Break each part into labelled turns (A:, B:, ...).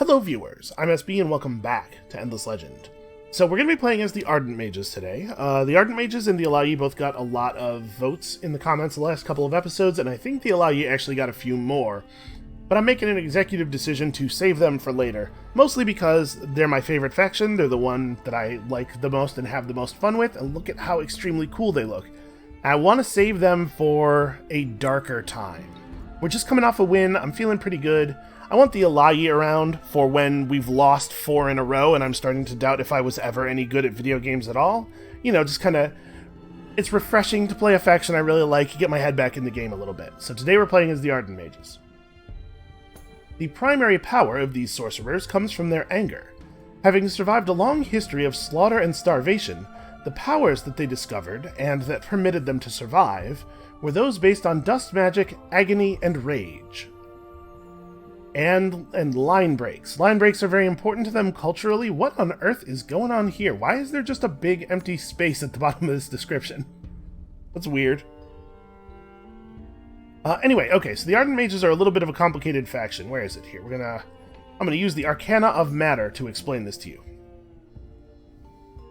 A: Hello viewers, I'm SB and welcome back to Endless Legend. So we're going to be playing as the Ardent Mages today. The Ardent Mages and the Alayi both got a lot of votes in the comments the last couple of episodes, and I think the Alayi actually got a few more. But I'm making an executive decision to save them for later, mostly because they're my favorite faction, they're the one that I like the most and have the most fun with, and look at how extremely cool they look. I want to save them for a darker time. We're just coming off a win, I'm feeling pretty good. I want the Alayi around for when we've lost 4 in a row and I'm starting to doubt if I was ever any good at video games at all. You know, just kind of... It's refreshing to play a faction I really like, get my head back in the game a little bit. So today we're playing as the Ardent Mages. The primary power of these sorcerers comes from their anger. Having survived a long history of slaughter and starvation, the powers that they discovered, and that permitted them to survive, were those based on dust magic, agony, and rage. And line breaks. Line breaks are very important to them culturally. What on earth is going on here? Why is there just a big empty space at the bottom of this description? That's weird. Anyway, okay, so the Ardent Mages are a little bit of a complicated faction. Where is it here? I'm gonna use the Arcana of Matter to explain this to you.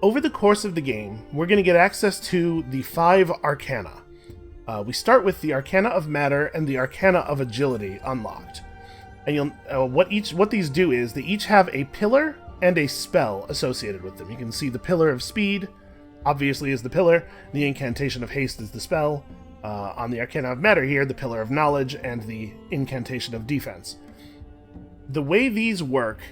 A: Over the course of the game, we're gonna get access to the 5 Arcana. We start with the Arcana of Matter and the Arcana of Agility unlocked. And what these do is they each have a pillar and a spell associated with them. You can see the Pillar of Speed, obviously, is the pillar. The Incantation of Haste is the spell. On the Arcana of Matter here, the Pillar of Knowledge and the Incantation of Defense. The way these work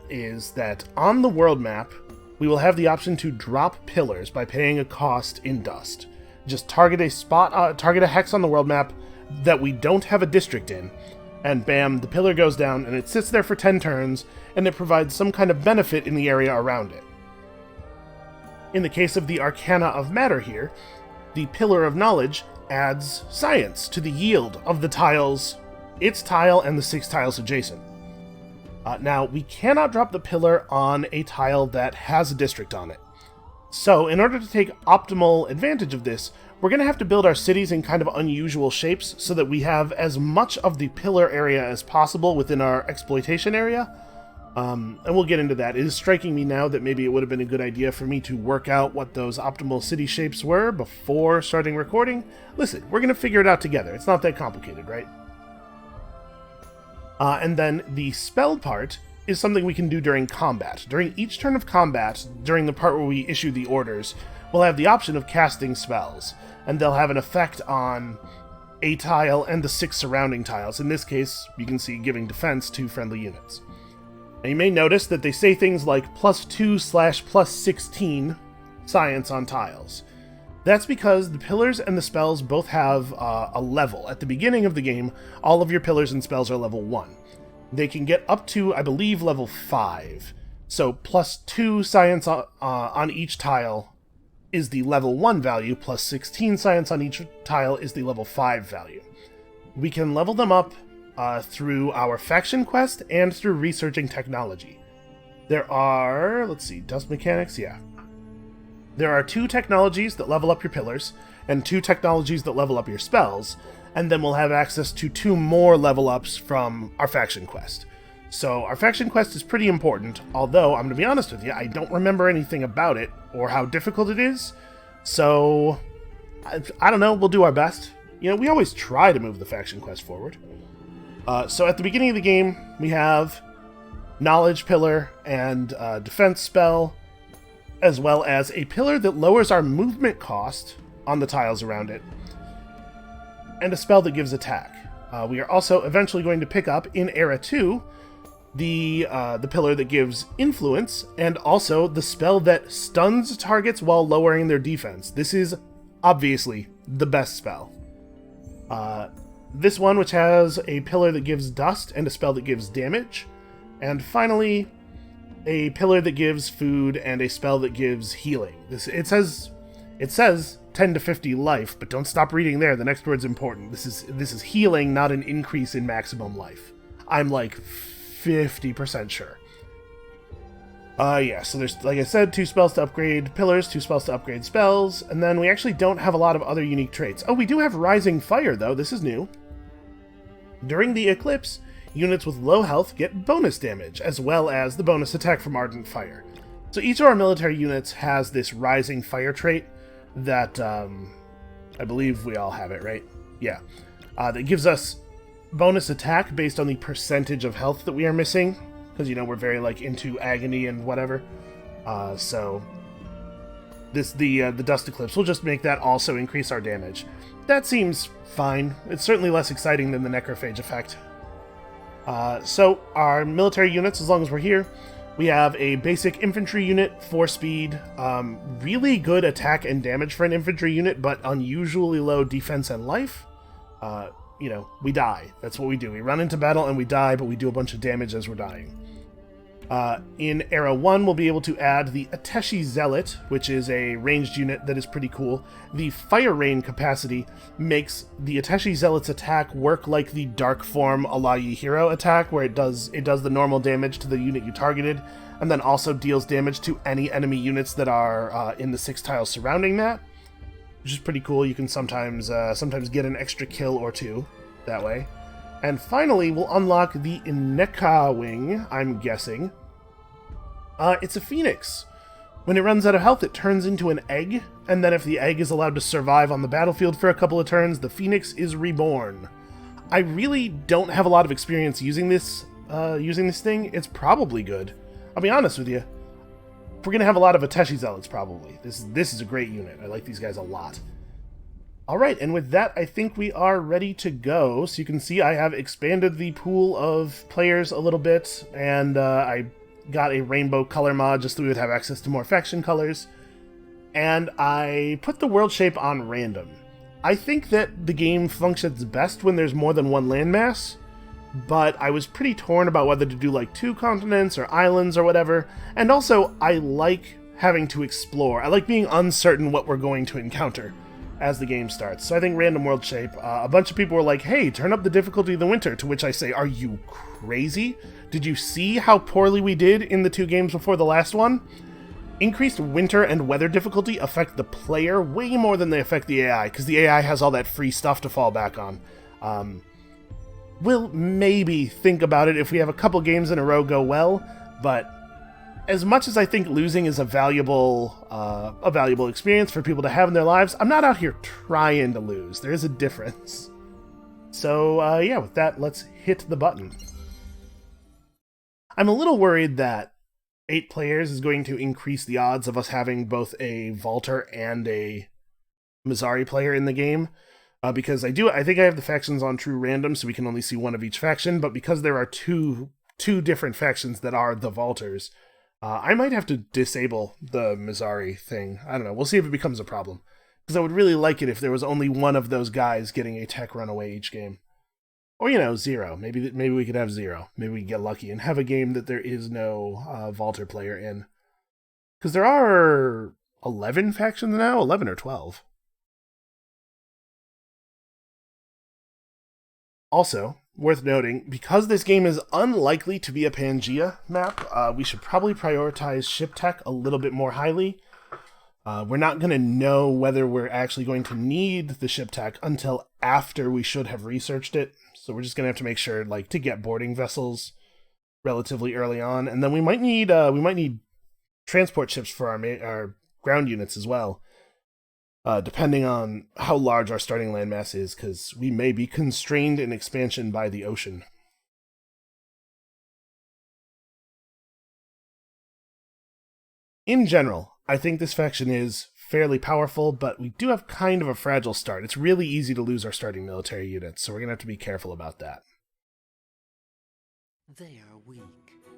A: is that on the world map, we will have the option to drop pillars by paying a cost in dust. Just target a hex on the world map that we don't have a district in, and bam, the pillar goes down, and it sits there for 10 turns, and it provides some kind of benefit in the area around it. In the case of the Arcana of Matter here, the Pillar of Knowledge adds science to the yield of the tiles, its tile, and the 6 tiles adjacent. Now, we cannot drop the pillar on a tile that has a district on it. So, in order to take optimal advantage of this, we're going to have to build our cities in kind of unusual shapes so that we have as much of the pillar area as possible within our exploitation area. And we'll get into that. It is striking me now that maybe it would have been a good idea for me to work out what those optimal city shapes were before starting recording. Listen, we're going to figure it out together. It's not that complicated, right? And then the spell part is something we can do during combat. During each turn of combat, during the part where we issue the orders, we'll have the option of casting spells, and they'll have an effect on a tile and the 6 surrounding tiles. In this case, you can see giving defense to friendly units. And you may notice that they say things like +2/+16 science on tiles. That's because the pillars and the spells both have a level. At the beginning of the game, all of your pillars and spells are level 1. They can get up to, I believe, level 5. So +2 science on each tile is the level 1 value, +16 science on each tile is the level 5 value. We can level them up through our faction quest and through researching technology. There are, let's see, dust mechanics, yeah. There are 2 technologies that level up your pillars, and 2 technologies that level up your spells, and then we'll have access to 2 more level ups from our faction quest. So our faction quest is pretty important, although, I'm going to be honest with you, I don't remember anything about it, or how difficult it is, so I don't know, we'll do our best. You know, we always try to move the faction quest forward. So at the beginning of the game, we have Knowledge Pillar and Defense Spell, as well as a pillar that lowers our movement cost on the tiles around it, and a spell that gives attack. We are also eventually going to pick up, in Era 2, the pillar that gives influence, and also the spell that stuns targets while lowering their defense. This is obviously the best spell. This one, which has a pillar that gives dust and a spell that gives damage. And finally, a pillar that gives food and a spell that gives healing. It says 10 to 50 life, but don't stop reading there. The next word's important. This is healing, not an increase in maximum life. I'm like 50% sure. Yeah, so there's, like I said, 2 spells to upgrade pillars, 2 spells to upgrade spells, and then we actually don't have a lot of other unique traits. Oh, we do have Rising Fire, though. This is new. During the eclipse, units with low health get bonus damage, as well as the bonus attack from Ardent Fire. So each of our military units has this rising fire trait that, I believe we all have it, right? Yeah. That gives us bonus attack based on the percentage of health that we are missing, because, you know, we're very, like, into agony and whatever. So the Dust Eclipse will just make that also increase our damage. That seems fine. It's certainly less exciting than the Necrophage effect. So our military units, as long as we're here, we have a basic infantry unit, 4 speed, really good attack and damage for an infantry unit, but unusually low defense and life. You know, we die. That's what we do. We run into battle and we die, but we do a bunch of damage as we're dying. In Era 1, we'll be able to add the Ateshi Zealot, which is a ranged unit that is pretty cool. The Fire Rain capacity makes the Ateshi Zealot's attack work like the Dark Form Alayi Hero attack, where it does the normal damage to the unit you targeted, and then also deals damage to any enemy units that are in the 6 tiles surrounding that, which is pretty cool. You can sometimes get an extra kill or 2 that way. And finally, we'll unlock the Ineka Wing, I'm guessing. It's a phoenix. When it runs out of health, it turns into an egg, and then if the egg is allowed to survive on the battlefield for a couple of turns, the phoenix is reborn. I really don't have a lot of experience using this thing. It's probably good. I'll be honest with you. We're going to have a lot of Ateshi Zealots, probably. This is a great unit. I like these guys a lot. Alright, and with that, I think we are ready to go. So you can see I have expanded the pool of players a little bit, and I got a rainbow color mod just so we would have access to more faction colors. And I put the world shape on random. I think that the game functions best when there's more than one landmass, but I was pretty torn about whether to do like 2 continents or islands or whatever, and also I like having to explore. I like being uncertain what we're going to encounter as the game starts. So I think random world shape, a bunch of people were like, hey, turn up the difficulty of the winter, to which I say, are you crazy? Did you see how poorly we did in the 2 games before the last one? Increased winter and weather difficulty affect the player way more than they affect the AI, because the AI has all that free stuff to fall back on. We'll maybe think about it if we have a couple games in a row go well, but as much as I think losing is a valuable experience for people to have in their lives, I'm not out here trying to lose. There is a difference. So, yeah, with that, let's hit the button. I'm a little worried that 8 players is going to increase the odds of us having both a Vaulter and a Mizari player in the game. Because I think I have the factions on true random, so we can only see one of each faction, but because there are two different factions that are the Vaulters, I might have to disable the Mizari thing. I don't know. We'll see if it becomes a problem. Because I would really like it if there was only one of those guys getting a tech runaway each game. Or, you know, 0. Maybe we could have 0. Maybe we can get lucky and have a game that there is no Vaulter player in. Because there are 11 factions now? 11 or 12. Also, worth noting, because this game is unlikely to be a Pangea map, we should probably prioritize ship tech a little bit more highly. We're not going to know whether we're actually going to need the ship tech until after we should have researched it. So we're just going to have to make sure, like, to get boarding vessels relatively early on, and then we might need transport ships for our ground units as well. Depending on how large our starting landmass is, because we may be constrained in expansion by the ocean. In general, I think this faction is fairly powerful, but we do have kind of a fragile start. It's really easy to lose our starting military units, so we're going to have to be careful about that.
B: They are weak,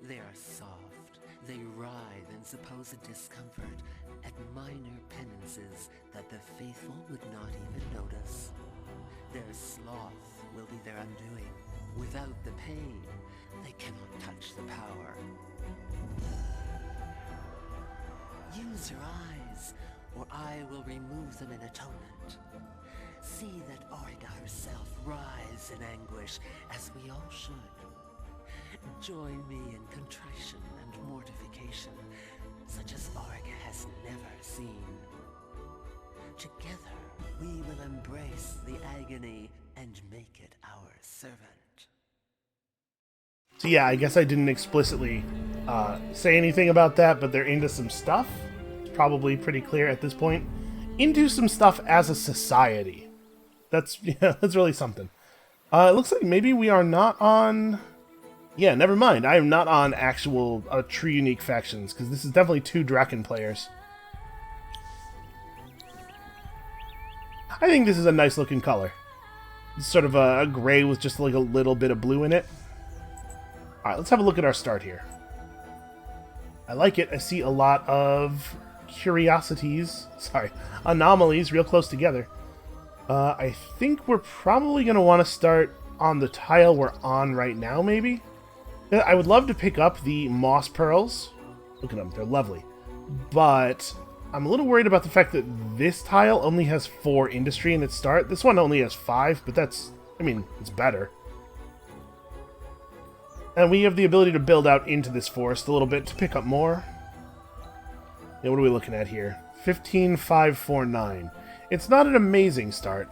B: they are soft, they writhe in supposed discomfort at minor penances that the faithful would not even notice. Their sloth will be their undoing. Without the pain, they cannot touch the power. Use your eyes, or I will remove them in atonement. See that Auriga herself rise in anguish, as we all should. Join me in contrition and mortification, such as Auriga has never seen. Together, we will embrace the agony and make it our servant.
A: So yeah, I guess I didn't explicitly say anything about that, but they're into some stuff. It's probably pretty clear at this point. Into some stuff as a society. That's yeah, that's really something. It looks like maybe we are not on... Yeah, never mind. I am not on actual true unique factions, because this is definitely 2 Draken players. I think this is a nice looking color. It's sort of a gray with just like a little bit of blue in it. Alright, let's have a look at our start here. I like it. I see a lot of anomalies real close together. I think we're probably going to want to start on the tile we're on right now, maybe? I would love to pick up the moss pearls. Look at them, they're lovely. But I'm a little worried about the fact that this tile only has 4 industry in its start. This one only has 5, but that's, I mean, it's better. And we have the ability to build out into this forest a little bit to pick up more. Yeah, what are we looking at here? 15,549. It's not an amazing start.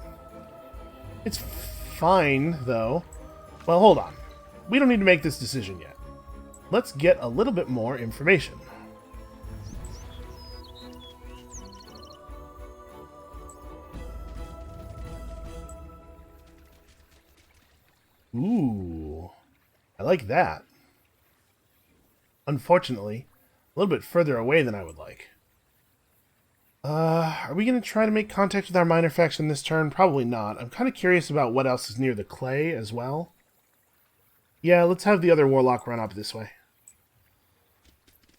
A: It's fine, though. Well, hold on. We don't need to make this decision yet. Let's get a little bit more information. Ooh, I like that. Unfortunately, a little bit further away than I would like. Are we going to try to make contact with our minor faction this turn? Probably not. I'm kind of curious about what else is near the clay as well. Yeah, let's have the other warlock run up this way.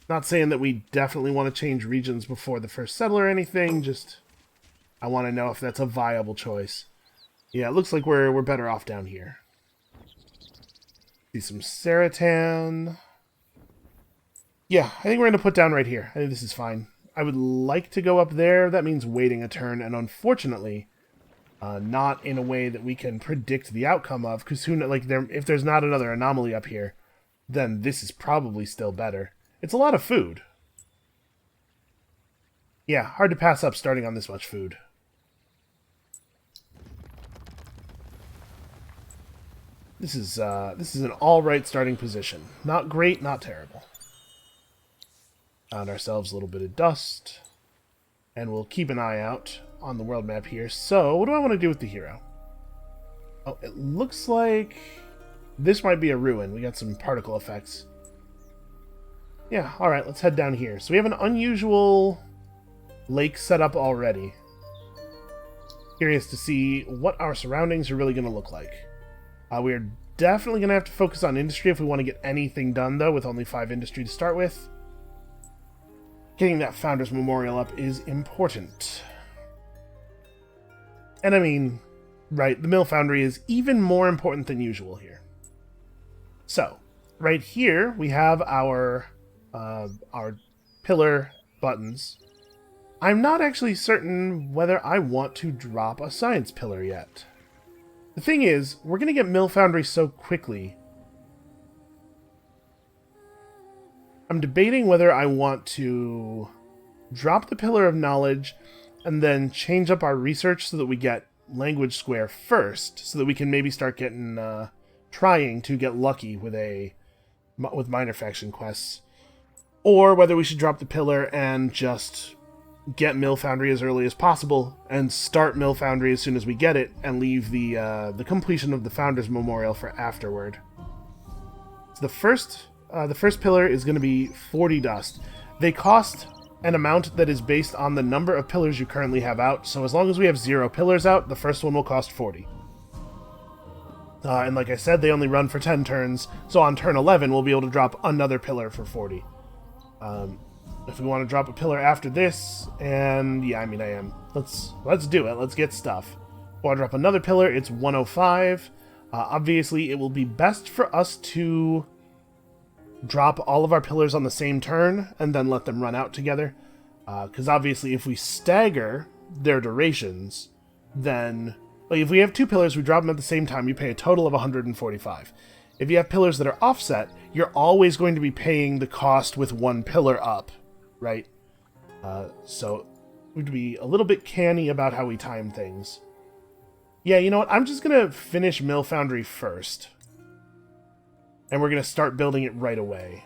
A: Not saying that we definitely want to change regions before the first settler or anything, just I want to know if that's a viable choice. Yeah, it looks like we're better off down here. See some Seratan. Yeah, I think we're going to put down right here. I think this is fine. I would like to go up there. That means waiting a turn, and unfortunately, not in a way that we can predict the outcome of, because if there's not another anomaly up here, then this is probably still better. It's a lot of food. Yeah, hard to pass up starting on this much food. This is an all-right starting position. Not great, not terrible. Found ourselves a little bit of dust, and we'll keep an eye out on the world map here. So, what do I want to do with the hero? Oh, it looks like this might be a ruin. We got some particle effects. Yeah, alright, let's head down here. So we have an unusual lake set up already. Curious to see what our surroundings are really going to look like. We're definitely going to have to focus on industry if we want to get anything done, though, with only 5 industry to start with. Getting that Founders Memorial up is important. And I mean, right, the Mill Foundry is even more important than usual here. So, right here, we have our pillar buttons. I'm not actually certain whether I want to drop a science pillar yet. The thing is, we're going to get Mill Foundry so quickly. I'm debating whether I want to drop the Pillar of Knowledge and then change up our research so that we get Language Square first, so that we can maybe start getting trying to get lucky with minor faction quests, or whether we should drop the pillar and just get Mill Foundry as early as possible and start Mill Foundry as soon as we get it and leave the completion of the Founders Memorial for afterward. So the first pillar is going to be 40 dust. They cost an amount that is based on the number of pillars you currently have out, so as long as we have 0 pillars out, the first one will cost 40. And like I said, they only run for 10 turns, so on turn 11 we'll be able to drop another pillar for 40. If we want to drop a pillar after this, and yeah, I mean I am. Let's do it. Let's get stuff. If I want to drop another pillar, it's 105. Obviously, it will be best for us to drop all of our pillars on the same turn and then let them run out together. Because obviously, if we stagger their durations, then like if we have 2 pillars, we drop them at the same time, you pay a total of 145. If you have pillars that are offset, you're always going to be paying the cost with 1 pillar up, right? So we have to be a little bit canny about how we time things. Yeah, you know what? I'm just going to finish Mill Foundry first. And we're going to start building it right away.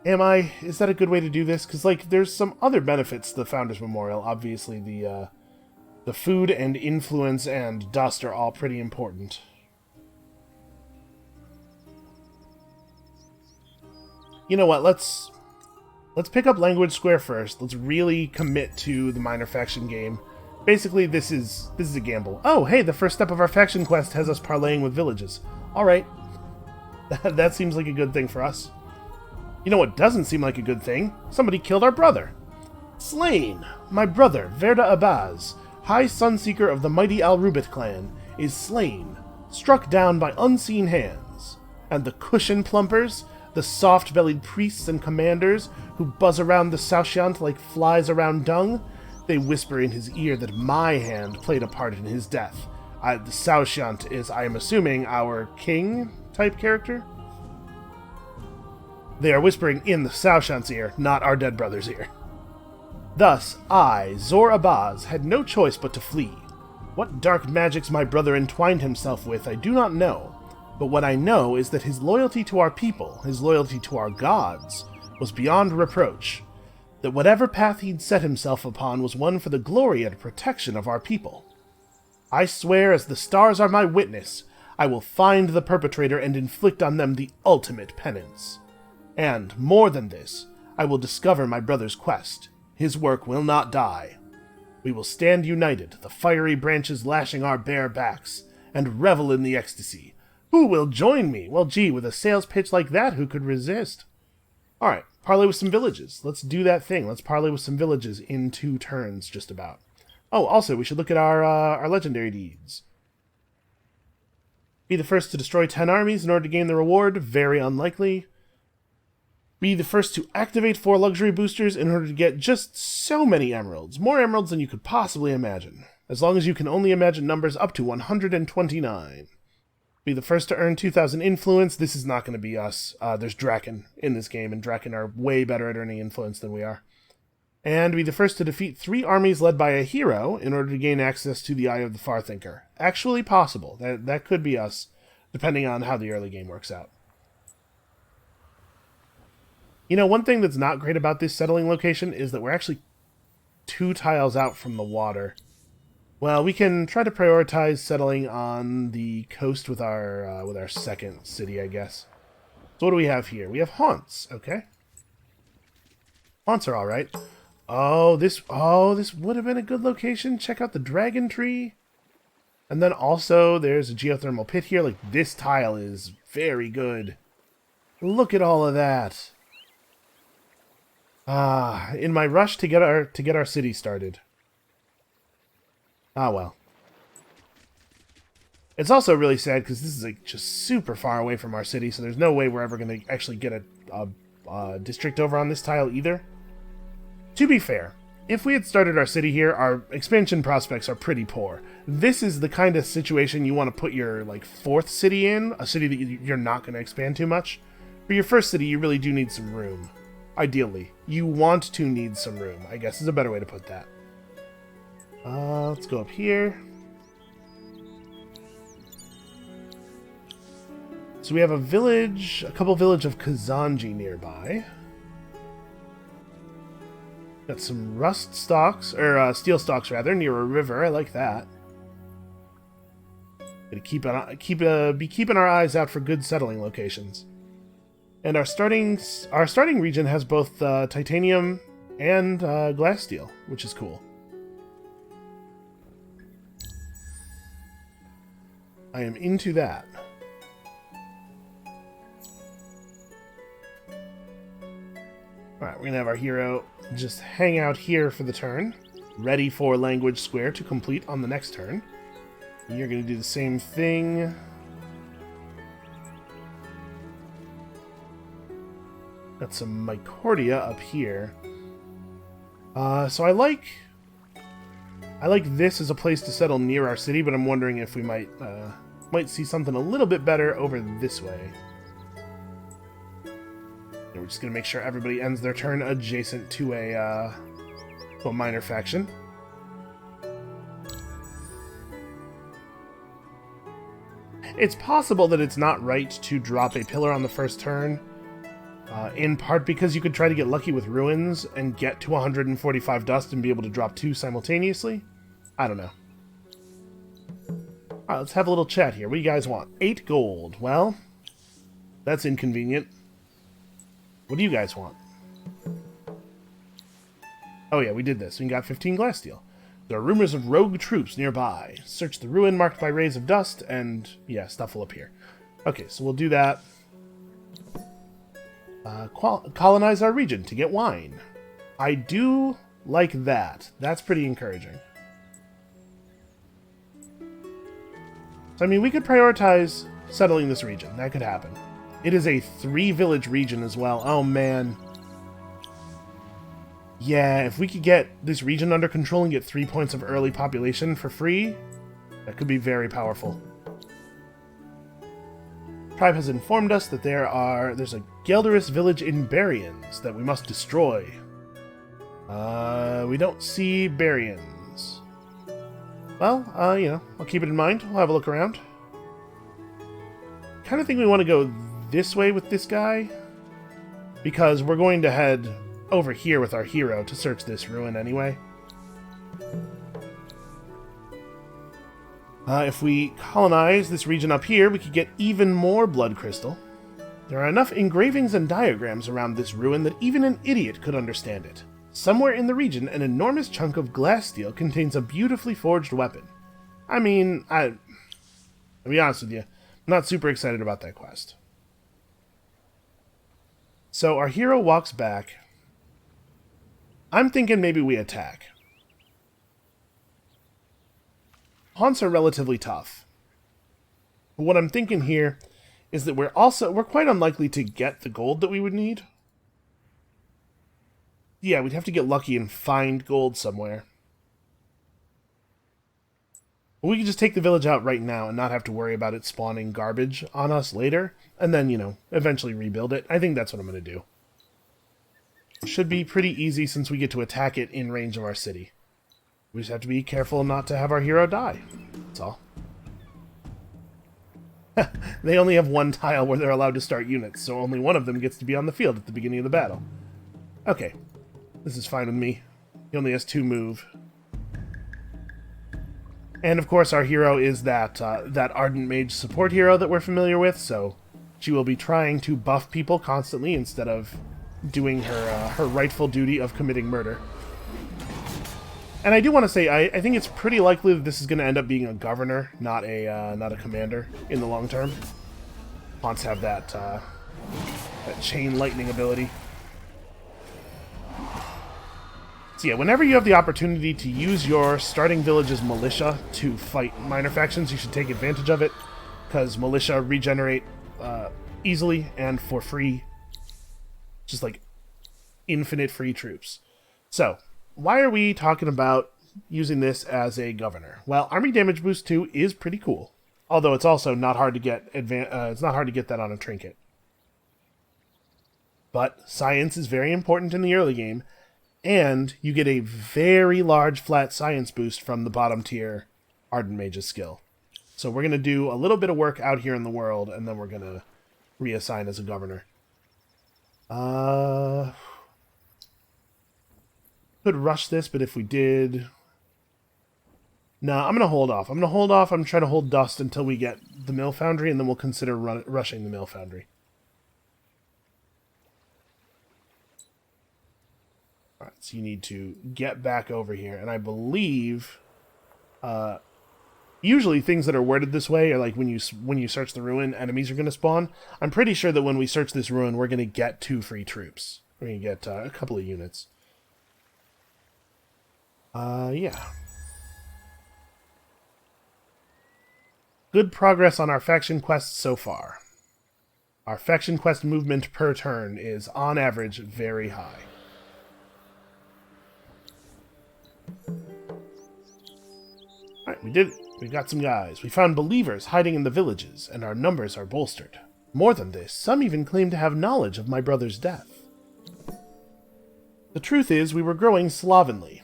A: Am I? Is that a good way to do this? Because, like, there's some other benefits to the Founders Memorial. Obviously, the food and influence and dust are all pretty important. You know what? Let's pick up Language Square first. Let's really commit to the minor faction game. Basically, this is a gamble. Oh, hey, the first step of our faction quest has us parlaying with villages. All right. That seems like a good thing for us. You know what doesn't seem like a good thing? Somebody killed our brother. Slain! My brother, Verda Abaz, High Sunseeker of the mighty Al-Rubit clan, is slain, struck down by unseen hands. And the cushion plumpers, the soft-bellied priests and commanders who buzz around the Saoshyant like flies around dung, they whisper in his ear that my hand played a part in his death. The Saoshyant is, I am assuming, our king-type character? They are whispering in the Saoshyant's ear, not our dead brother's ear. Thus, I, Zor Abaz, had no choice but to flee. What dark magics my brother entwined himself with, I do not know. But what I know is that his loyalty to our people, his loyalty to our gods, was beyond reproach. That whatever path he'd set himself upon was one for the glory and protection of our people. I swear, as the stars are my witness, I will find the perpetrator and inflict on them the ultimate penance. And, more than this, I will discover my brother's quest. His work will not die. We will stand united, the fiery branches lashing our bare backs, and revel in the ecstasy. Who will join me? Well, gee, with a sales pitch like that, who could resist? Alright, parlay with some villages. Let's do that thing. Let's parlay with some villages in 2 turns, just about. Oh, also, we should look at our legendary deeds. Be the first to destroy 10 armies in order to gain the reward. Very unlikely. Be the first to activate 4 luxury boosters in order to get just so many emeralds. More emeralds than you could possibly imagine. As long as you can only imagine numbers up to 129. Be the first to earn 2,000 influence. This is not going to be us. There's Draken in this game, and Draken are way better at earning influence than we are. And be the first to defeat 3 armies led by a hero in order to gain access to the Eye of the Farthinker. Actually possible. That could be us, depending on how the early game works out. You know, one thing that's not great about this settling location is that we're actually 2 tiles out from the water. Well, we can try to prioritize settling on the coast with our second city, I guess. So what do we have here? We have haunts, okay. Haunts are all right. Oh, this would have been a good location. Check out the dragon tree. And then also there's a geothermal pit here. Like, this tile is very good. Look at all of that. In my rush to get our city started. Ah, well. It's also really sad because this is like just super far away from our city, so there's no way we're ever going to actually get a district over on this tile either. To be fair, if we had started our city here, our expansion prospects are pretty poor. This is the kind of situation you want to put your like 4th city in, a city that you're not going to expand too much. For your first city, you really do need some room. Ideally, you want to need some room, I guess is a better way to put that. Let's go up here. So we have a village, a couple village of Kazanji nearby. Got some rust stalks, or steel stalks rather, near a river. I like that. Gonna be keeping our eyes out for good settling locations. And our starting region has both titanium and glass steel, which is cool. I am into that. Alright, we're going to have our hero just hang out here for the turn, ready for Language Square to complete on the next turn. And you're going to do the same thing. Got some Mycordia up here. So I like this as a place to settle near our city, but I'm wondering if we might see something a little bit better over this way. And we're just going to make sure everybody ends their turn adjacent to a minor faction. It's possible that it's not right to drop a pillar on the first turn, in part because you could try to get lucky with ruins and get to 145 dust and be able to drop 2 simultaneously. I don't know. Alright, let's have a little chat here. What do you guys want? 8 gold. Well, that's inconvenient. What do you guys want? Oh yeah, we did this. We got 15 glass steel. There are rumors of rogue troops nearby. Search the ruin marked by rays of dust, and yeah, stuff will appear. Okay, so we'll do that. Colonize our region to get wine. I do like that. That's pretty encouraging. So, I mean, we could prioritize settling this region. That could happen. It is a 3-village region as well. Oh, man. Yeah, if we could get this region under control and get 3 points of early population for free, that could be very powerful. Tribe has informed us that there's a Gelderous village in Barians that we must destroy. We don't see Barians. Well, you know, I'll keep it in mind. We'll have a look around. Kind of think we want to go this way with this guy, because we're going to head over here with our hero to search this ruin anyway. If we colonize this region up here, we could get even more blood crystal. There are enough engravings and diagrams around this ruin that even an idiot could understand it. Somewhere in the region, an enormous chunk of glass steel contains a beautifully forged weapon. I mean, I'll be honest with you, I'm not super excited about that quest. So our hero walks back. I'm thinking maybe we attack. Haunts are relatively tough. But what I'm thinking here is that we're quite unlikely to get the gold that we would need. Yeah, we'd have to get lucky and find gold somewhere. But we could just take the village out right now and not have to worry about it spawning garbage on us later, and then, you know, eventually rebuild it. I think that's what I'm going to do. Should be pretty easy since we get to attack it in range of our city. We just have to be careful not to have our hero die. That's all. They only have 1 tile where they're allowed to start units, so only one of them gets to be on the field at the beginning of the battle. Okay. This is fine with me. He only has 2 move. And of course our hero is that Ardent Mage support hero that we're familiar with, so she will be trying to buff people constantly instead of doing her rightful duty of committing murder. And I do want to say, I think it's pretty likely that this is going to end up being a governor, not a commander, in the long term. Haunts have that chain lightning ability. So yeah, whenever you have the opportunity to use your starting village's militia to fight minor factions, you should take advantage of it, because militia regenerate easily and for free. Just like infinite free troops. So, why are we talking about using this as a governor? Well, army damage boost 2 is pretty cool. Although it's also not hard to get it's not hard to get that on a trinket. But science is very important in the early game, and you get a very large flat science boost from the bottom tier Ardent Mage's skill. So we're going to do a little bit of work out here in the world, and then we're going to reassign as a governor. Could rush this, but if we did... No, I'm going to hold off. I'm trying to hold dust until we get the mill foundry, and then we'll consider rushing the mill foundry. Alright, so you need to get back over here, and I believe... usually things that are worded this way are like when you search the ruin, enemies are going to spawn. I'm pretty sure that when we search this ruin, we're going to get 2 free troops. We're going to get a couple of units. Yeah. Good progress on our faction quests so far. Our faction quest movement per turn is, on average, very high. Alright, we did it. We've got some guys. We found believers hiding in the villages, and our numbers are bolstered. More than this, some even claim to have knowledge of my brother's death. The truth is, we were growing slovenly.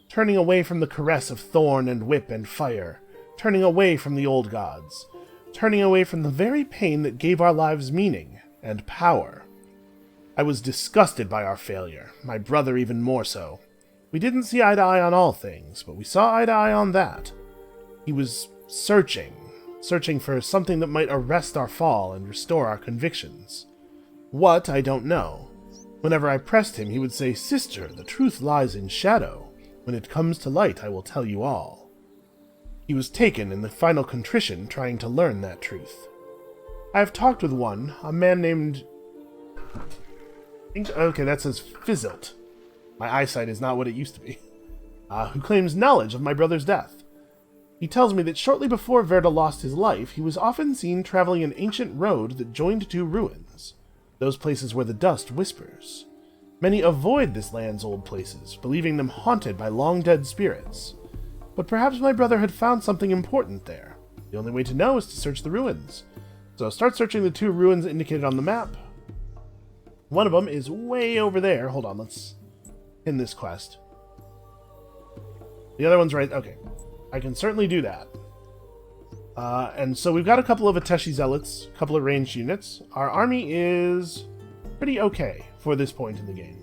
A: Turning away from the caress of thorn and whip and fire. Turning away from the old gods. turning away from the very pain that gave our lives meaning and power. I was disgusted by our failure, my brother even more so. We didn't see eye to eye on all things, but we saw eye to eye on that. He was searching for something that might arrest our fall and restore our convictions. What, I don't know. Whenever I pressed him, he would say, "Sister, the truth lies in shadow. When it comes to light, I will tell you all." He was taken in the final contrition trying to learn that truth. I have talked with one, a man named... Okay, that says Fizzilt. My eyesight is not what it used to be. Who claims knowledge of my brother's death. He tells me that shortly before Verda lost his life, he was often seen traveling an ancient road that joined two ruins, those places where the dust whispers. Many avoid this land's old places, believing them haunted by long-dead spirits. But perhaps my brother had found something important there. The only way to know is to search the ruins. So start searching the two ruins indicated on the map. One of them is way over there. Hold on, let's pin this quest. The other one's right... Okay. I can certainly do that. And so we've got a couple of Ateshi Zealots, a couple of ranged units. Our army is pretty okay for this point in the game.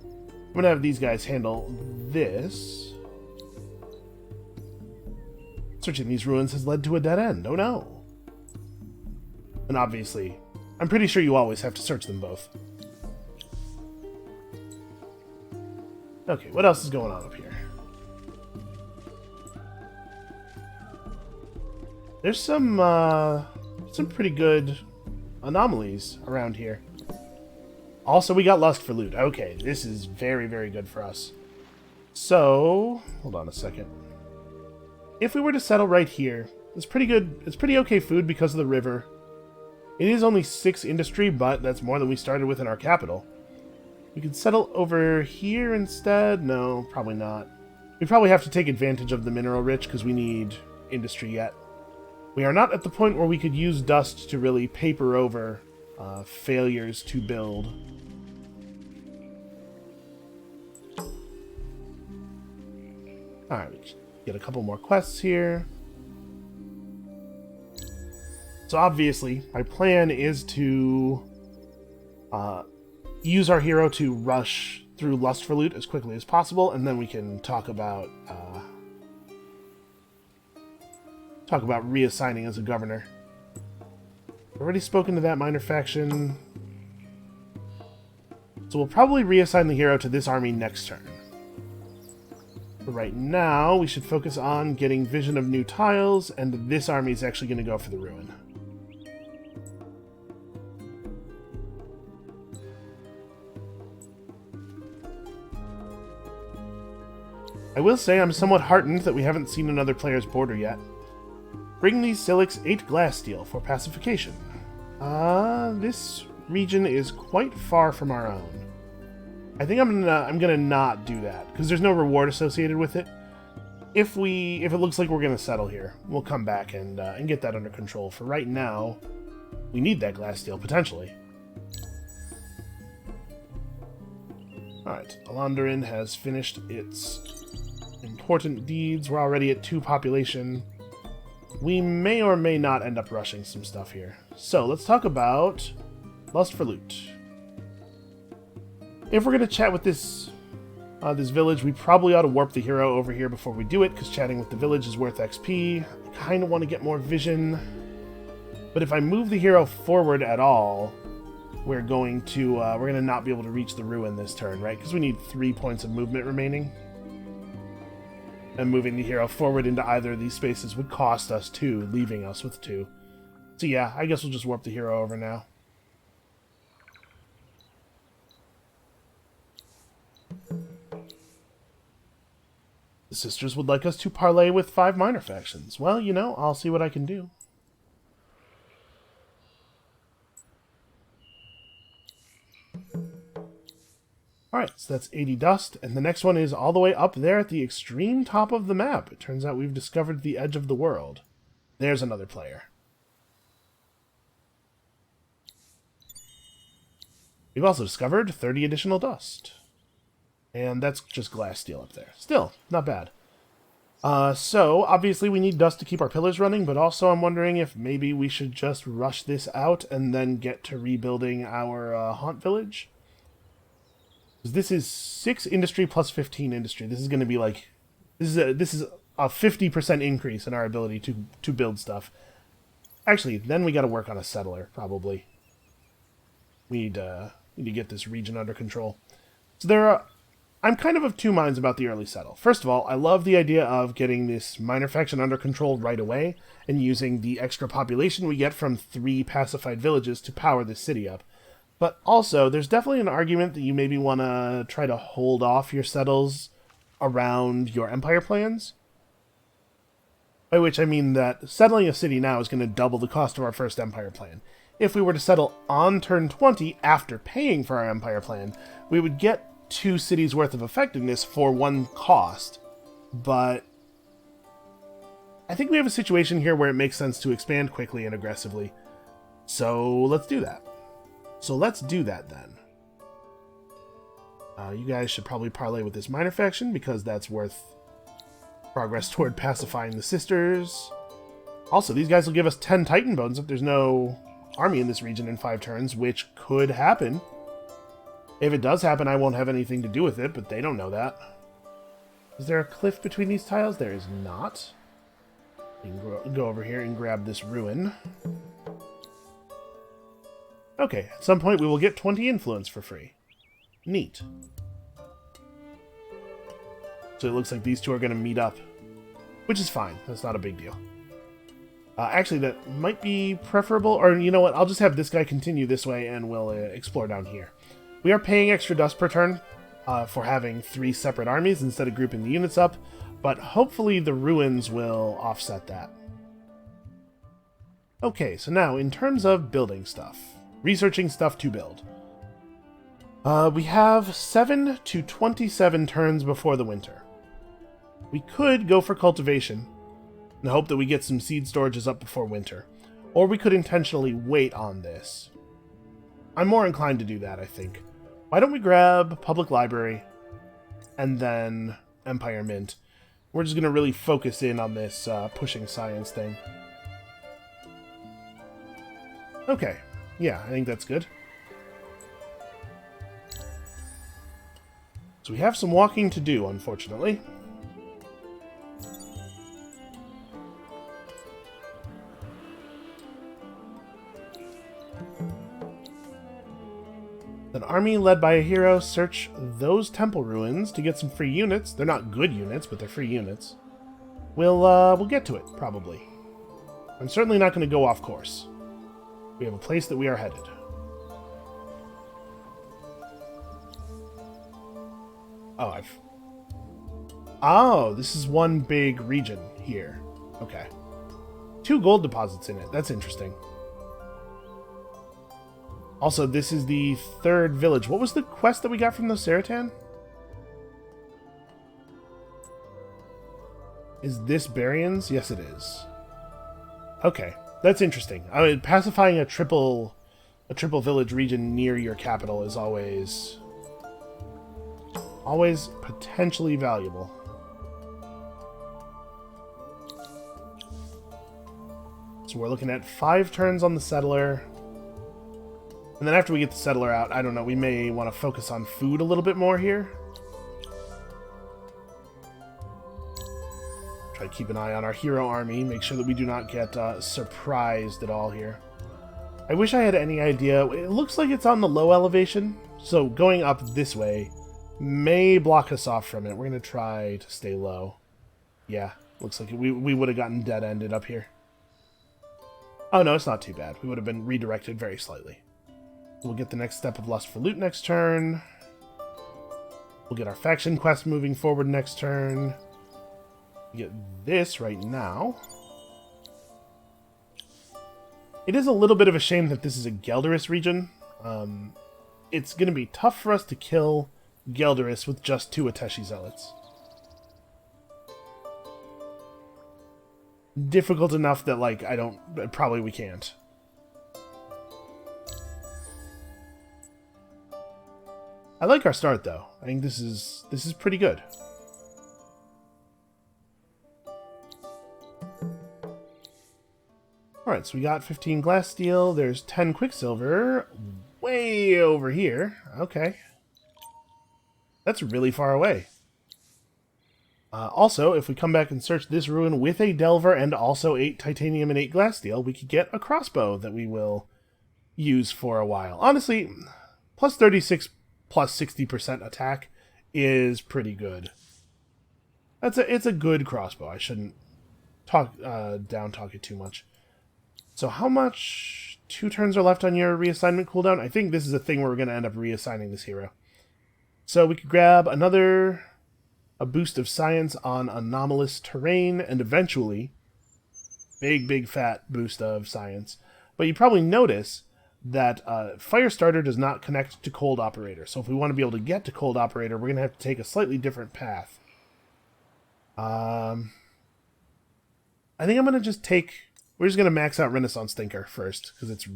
A: I'm going to have these guys handle this. Searching these ruins has led to a dead end. Oh no. And obviously, I'm pretty sure you always have to search them both. Okay, what else is going on up here? There's some pretty good anomalies around here. Also, we got Lust for Loot. Okay, this is very, very good for us. So, hold on a second. If we were to settle right here, it's pretty good. It's pretty okay food because of the river. It is only 6 industry, but that's more than we started with in our capital. We could settle over here instead. No, probably not. We probably have to take advantage of the mineral rich because we need industry yet. We are not at the point where we could use dust to really paper over failures to build. Alright, we get a couple more quests here. So obviously, my plan is to use our hero to rush through Lust for Loot as quickly as possible, and then we can talk about reassigning as a governor. Already spoken to that minor faction. So we'll probably reassign the hero to this army next turn. But right now, we should focus on getting vision of new tiles, and this army is actually going to go for the ruin. I will say I'm somewhat heartened that we haven't seen another player's border yet. Bring these Silix 8 glass steel for pacification. This region is quite far from our own. I think I'm gonna not do that because there's no reward associated with it. If it looks like we're gonna settle here, we'll come back and get that under control. For right now, we need that glass steel potentially. All right, Alondarin has finished its important deeds. We're already at 2 population. We may or may not end up rushing some stuff here. So let's talk about Lust for Loot. If we're going to chat with this village, we probably ought to warp the hero over here before we do it, because chatting with the village is worth XP. I kind of want to get more vision. But if I move the hero forward at all, we're going to not be able to reach the ruin this turn, right? Because we need 3 points of movement remaining. And moving the hero forward into either of these spaces would cost us 2, leaving us with 2. So yeah, I guess we'll just warp the hero over now. The sisters would like us to parlay with 5 minor factions. Well, you know, I'll see what I can do. Alright, so that's 80 dust, and the next one is all the way up there at the extreme top of the map. It turns out we've discovered the edge of the world. There's another player. We've also discovered 30 additional dust. And that's just glass steel up there. Still, not bad. So, obviously we need dust to keep our pillars running, but also I'm wondering if maybe we should just rush this out and then get to rebuilding our haunt village. This is 6 industry plus 15 industry. This is going to be like... This is a 50% increase in our ability to build stuff. Actually, then we got to work on a settler, probably. We need to get this region under control. So I'm kind of two minds about the early settle. First of all, I love the idea of getting this minor faction under control right away and using the extra population we get from 3 pacified villages to power this city up. But also, there's definitely an argument that you maybe want to try to hold off your settles around your empire plans. By which I mean that settling a city now is going to double the cost of our first empire plan. If we were to settle on turn 20 after paying for our empire plan, we would get 2 cities worth of effectiveness for 1 cost. But I think we have a situation here where it makes sense to expand quickly and aggressively. So let's do that. Then. You guys should probably parlay with this minor faction because that's worth progress toward pacifying the sisters. Also, these guys will give us 10 Titan bones if there's no army in this region in 5 turns, which could happen. If it does happen, I won't have anything to do with it, but they don't know that. Is there a cliff between these tiles? There is not. You can go over here and grab this ruin. Okay, at some point we will get 20 influence for free. Neat. So it looks like these 2 are going to meet up. Which is fine. That's not a big deal. Actually, that might be preferable. Or, you know what? I'll just have this guy continue this way and we'll explore down here. We are paying extra dust per turn for having 3 separate armies instead of grouping the units up. But hopefully the ruins will offset that. Okay, so now in terms of building stuff. Researching stuff to build. We have 7 to 27 turns before the winter. We could go for cultivation and hope that we get some seed storages up before winter. Or we could intentionally wait on this. I'm more inclined to do that, I think. Why don't we grab Public Library and then Empire Mint? We're just going to really focus in on this pushing science thing. Okay. Yeah, I think that's good. So we have some walking to do, unfortunately. An army led by a hero, search those temple ruins to get some free units. They're not good units, but they're free units. We'll get to it, probably. I'm certainly not going to go off course. We have a place that we are headed. Oh, this is one big region here. Okay. 2 gold deposits in it. That's interesting. Also, this is the 3rd village. What was the quest that we got from the Seratan? Is this Barians? Yes, it is. Okay, that's interesting. I mean, pacifying a triple village region near your capital is always potentially valuable. So we're looking at 5 turns on the settler. And then after we get the settler out, I don't know, we may want to focus on food a little bit more here. Try to keep an eye on our hero army, make sure that we do not get surprised at all here. I wish I had any idea. It looks like it's on the low elevation, so going up this way may block us off from it. We're going to try to stay low. Yeah, looks like we would have gotten dead-ended up here. Oh no, it's not too bad. We would have been redirected very slightly. We'll get the next step of Lust for Loot next turn. We'll get our faction quest moving forward next turn. We get this right now. It is a little bit of a shame that this is a Gelderus region. It's going to be tough for us to kill Gelderus with just 2 Ateshi Zealots. Difficult enough that, like, probably we can't. I like our start, though. I think this is pretty good. Alright, so we got 15 glass steel. There's 10 quicksilver. Way over here. Okay. That's really far away. Also, if we come back and search this ruin with a delver and also 8 titanium and 8 glass steel, we could get a crossbow that we will use for a while. Honestly, plus 36 plus 60% attack is pretty good. It's a good crossbow. I shouldn't down talk it too much. So how much? 2 turns are left on your reassignment cooldown? I think this is a thing where we're going to end up reassigning this hero. So we could grab a boost of science on anomalous terrain, and eventually big fat boost of science. But you probably notice that Firestarter does not connect to Cold Operator. So if we want to be able to get to Cold Operator, we're going to have to take a slightly different path. I think I'm going to just we're just going to max out Renaissance Thinker first, because it's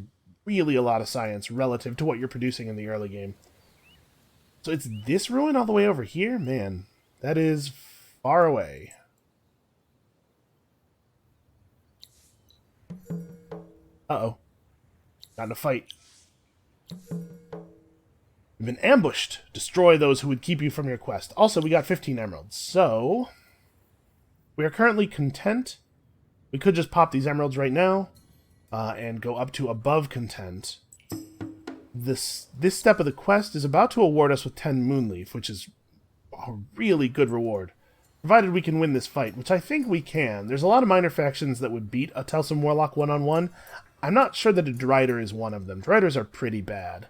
A: really a lot of science relative to what you're producing in the early game. So it's this ruin all the way over here? Man, that is far away. Uh-oh. Got in a fight. We've been ambushed. Destroy those who would keep you from your quest. Also, we got 15 emeralds, so we are currently content. We could just pop these emeralds right now and go up to above content. This step of the quest is about to award us with 10 Moonleaf, which is a really good reward, provided we can win this fight, which I think we can. There's a lot of minor factions that would beat a Telsum Warlock one-on-one. I'm not sure that a Drider is one of them. Driders are pretty bad.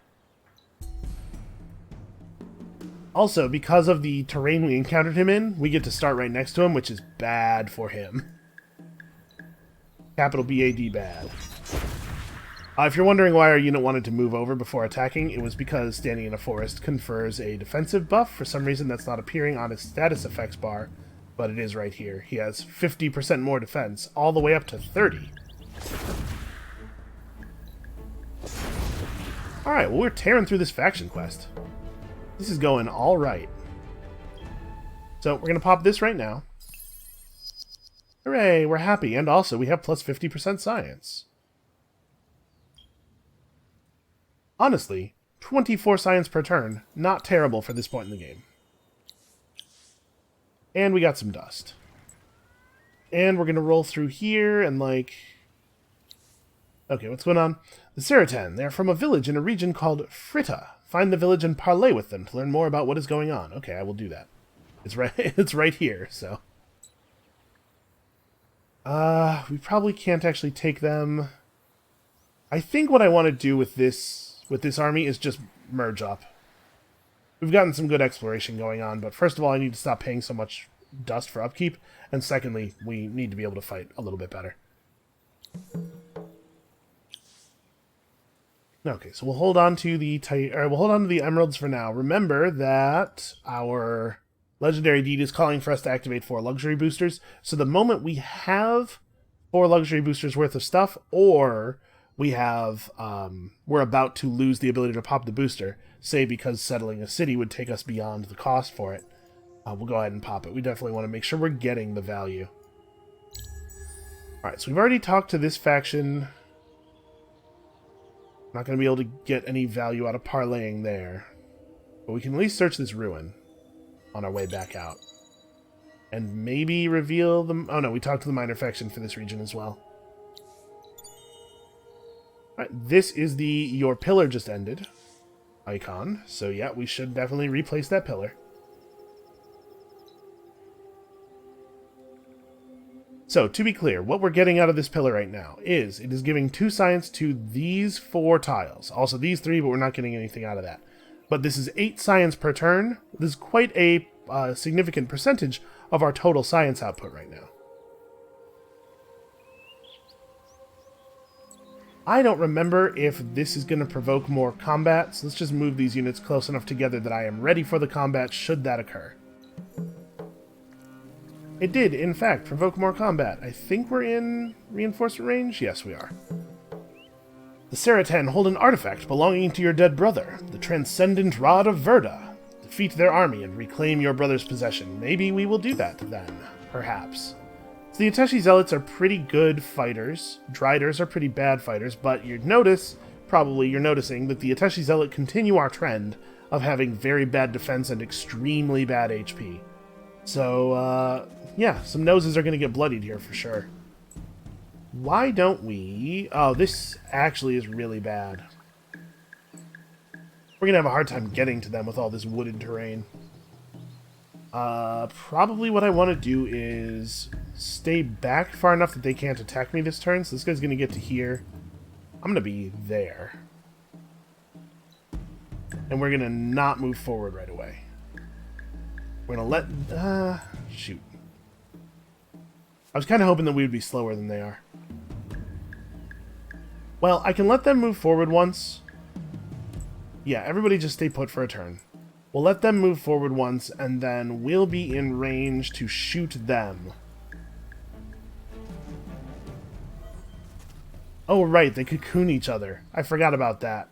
A: Also, because of the terrain we encountered him in, we get to start right next to him, which is bad for him. Capital B-A-D, bad. If you're wondering why our unit wanted to move over before attacking, it was because standing in a forest confers a defensive buff. For some reason, that's not appearing on his status effects bar, but it is right here. He has 50% more defense, all the way up to 30. Alright, well, we're tearing through this faction quest. This is going all right. So, we're going to pop this right now. Hooray, we're happy, and also we have plus 50% science. Honestly, 24 science per turn, not terrible for this point in the game. And we got some dust. And we're going to roll through here and okay, what's going on? The Seratan, they're from a village in a region called Fritta. Find the village and parley with them to learn more about what is going on. Okay, I will do that. It's right here, so. We probably can't actually take them. I think what I want to do with this army is just merge up. We've gotten some good exploration going on, but first of all, I need to stop paying so much dust for upkeep, and secondly, we need to be able to fight a little bit better. Okay, so we'll hold on to the emeralds for now. Remember that our legendary deed is calling for us to activate 4 luxury boosters. So the moment we have 4 luxury boosters worth of stuff, or we have we're about to lose the ability to pop the booster, say because settling a city would take us beyond the cost for it, we'll go ahead and pop it. We definitely want to make sure we're getting the value. Alright, so we've already talked to this faction. Not going to be able to get any value out of parlaying there. But we can at least search this ruin on our way back out. And maybe reveal them. Oh no, we talked to the minor faction for this region as well. Alright, this is the Your Pillar Just Ended icon. So yeah, we should definitely replace that pillar. So, to be clear, what we're getting out of this pillar right now is it is giving 2 science to these 4 tiles. Also these 3, but we're not getting anything out of that. But this is 8 science per turn. This is quite a significant percentage of our total science output right now. I don't remember if this is going to provoke more combat, so let's just move these units close enough together that I am ready for the combat should that occur. It did, in fact, provoke more combat. I think we're in reinforcement range? Yes, we are. The Seratan hold an artifact belonging to your dead brother, the Transcendent Rod of Verda. Defeat their army and reclaim your brother's possession. Maybe we will do that, then. Perhaps. So the Ateshi Zealots are pretty good fighters. Driders are pretty bad fighters, but you're noticing that the Ateshi Zealot continue our trend of having very bad defense and extremely bad HP. So, yeah, some noses are going to get bloodied here for sure. Why don't we... Oh, this actually is really bad. We're going to have a hard time getting to them with all this wooded terrain. Probably what I want to do is stay back far enough that they can't attack me this turn. So this guy's going to get to here. I'm going to be there. And we're going to not move forward right away. We're going to let... shoot. I was kind of hoping that we would be slower than they are. Well, I can let them move forward once. Yeah, everybody just stay put for a turn. We'll let them move forward once, and then we'll be in range to shoot them. Oh, right, they cocoon each other. I forgot about that.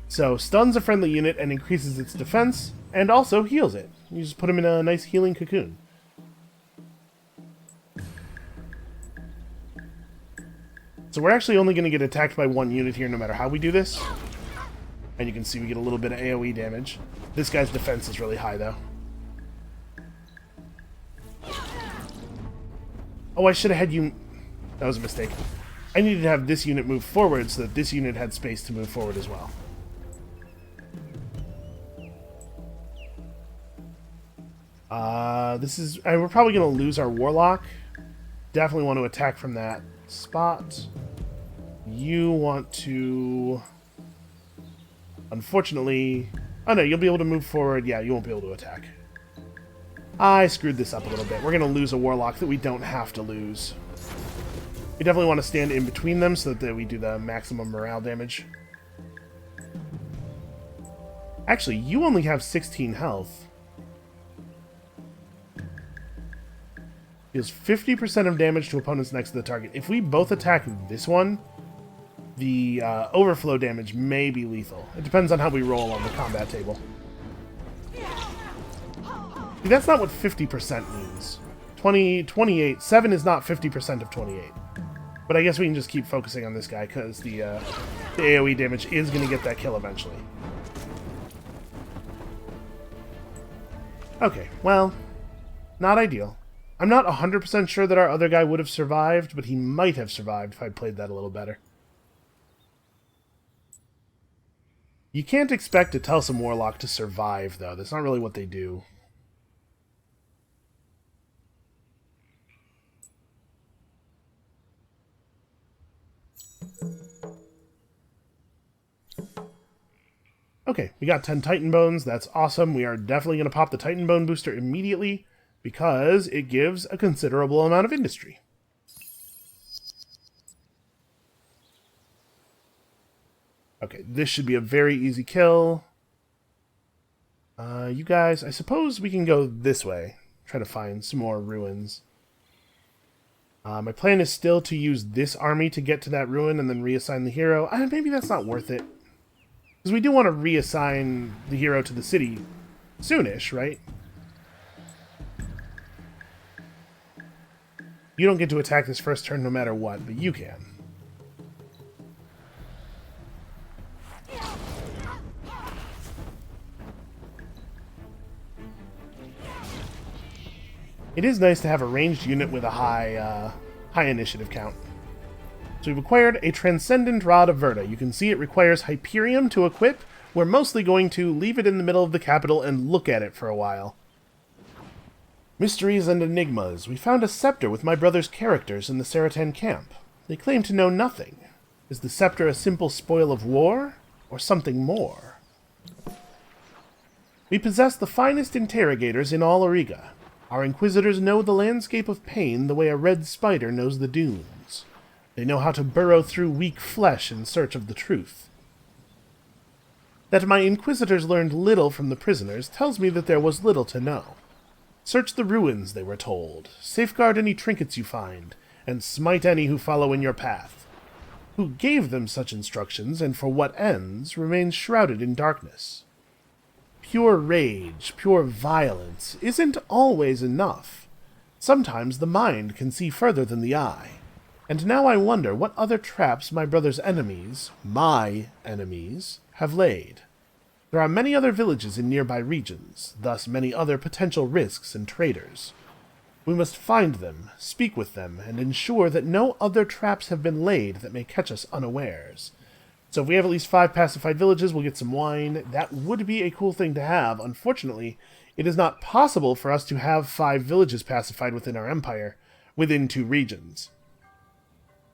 A: So, stuns a friendly unit and increases its defense, and also heals it. You just put them in a nice healing cocoon. So we're actually only going to get attacked by one unit here no matter how we do this. And you can see we get a little bit of AoE damage. This guy's defense is really high, though. Oh, I should have had you... That was a mistake. I needed to have this unit move forward so that this unit had space to move forward as well. This is... we're probably going to lose our Warlock. Definitely want to attack from that spot. You want to... Unfortunately... Oh no, you'll be able to move forward. Yeah, you won't be able to attack. I screwed this up a little bit. We're going to lose a Warlock that we don't have to lose. We definitely want to stand in between them so that we do the maximum morale damage. Actually, you only have 16 health. Deals 50% of damage to opponents next to the target. If we both attack this one, the overflow damage may be lethal. It depends on how we roll on the combat table. See, that's not what 50% means. 28. 7 is not 50% of 28. But I guess we can just keep focusing on this guy because the AoE damage is going to get that kill eventually. Okay, well, not ideal. I'm not 100% sure that our other guy would have survived, but he might have survived if I'd played that a little better. You can't expect a Telsum Warlock to survive, though. That's not really what they do. Okay, we got 10 Titan Bones. That's awesome. We are definitely going to pop the Titan Bone booster immediately because it gives a considerable amount of industry. Okay, this should be a very easy kill. You guys, I suppose we can go this way. Try to find some more ruins. My plan is still to use this army to get to that ruin and then reassign the hero. Maybe that's not worth it. Because we do want to reassign the hero to the city soonish, right? You don't get to attack this first turn no matter what, but you can. It is nice to have a ranged unit with a high initiative count. So we've acquired a Transcendent Rod of Verda. You can see it requires Hyperium to equip. We're mostly going to leave it in the middle of the capital and look at it for a while. Mysteries and enigmas. We found a scepter with my brother's characters in the Saratan camp. They claim to know nothing. Is the scepter a simple spoil of war, or something more? We possess the finest interrogators in all Auriga. Our inquisitors know the landscape of pain the way a red spider knows the dunes. They know how to burrow through weak flesh in search of the truth. That my inquisitors learned little from the prisoners tells me that there was little to know. Search the ruins, they were told. Safeguard any trinkets you find, and smite any who follow in your path. Who gave them such instructions, and for what ends, remains shrouded in darkness. Pure rage, pure violence, isn't always enough. Sometimes the mind can see further than the eye. And now I wonder what other traps my brother's enemies, my enemies, have laid. There are many other villages in nearby regions, thus many other potential risks and traders. We must find them, speak with them, and ensure that no other traps have been laid that may catch us unawares. So if we have at least 5 pacified villages, we'll get some wine. That would be a cool thing to have. Unfortunately, it is not possible for us to have 5 villages pacified within our empire, within 2 regions.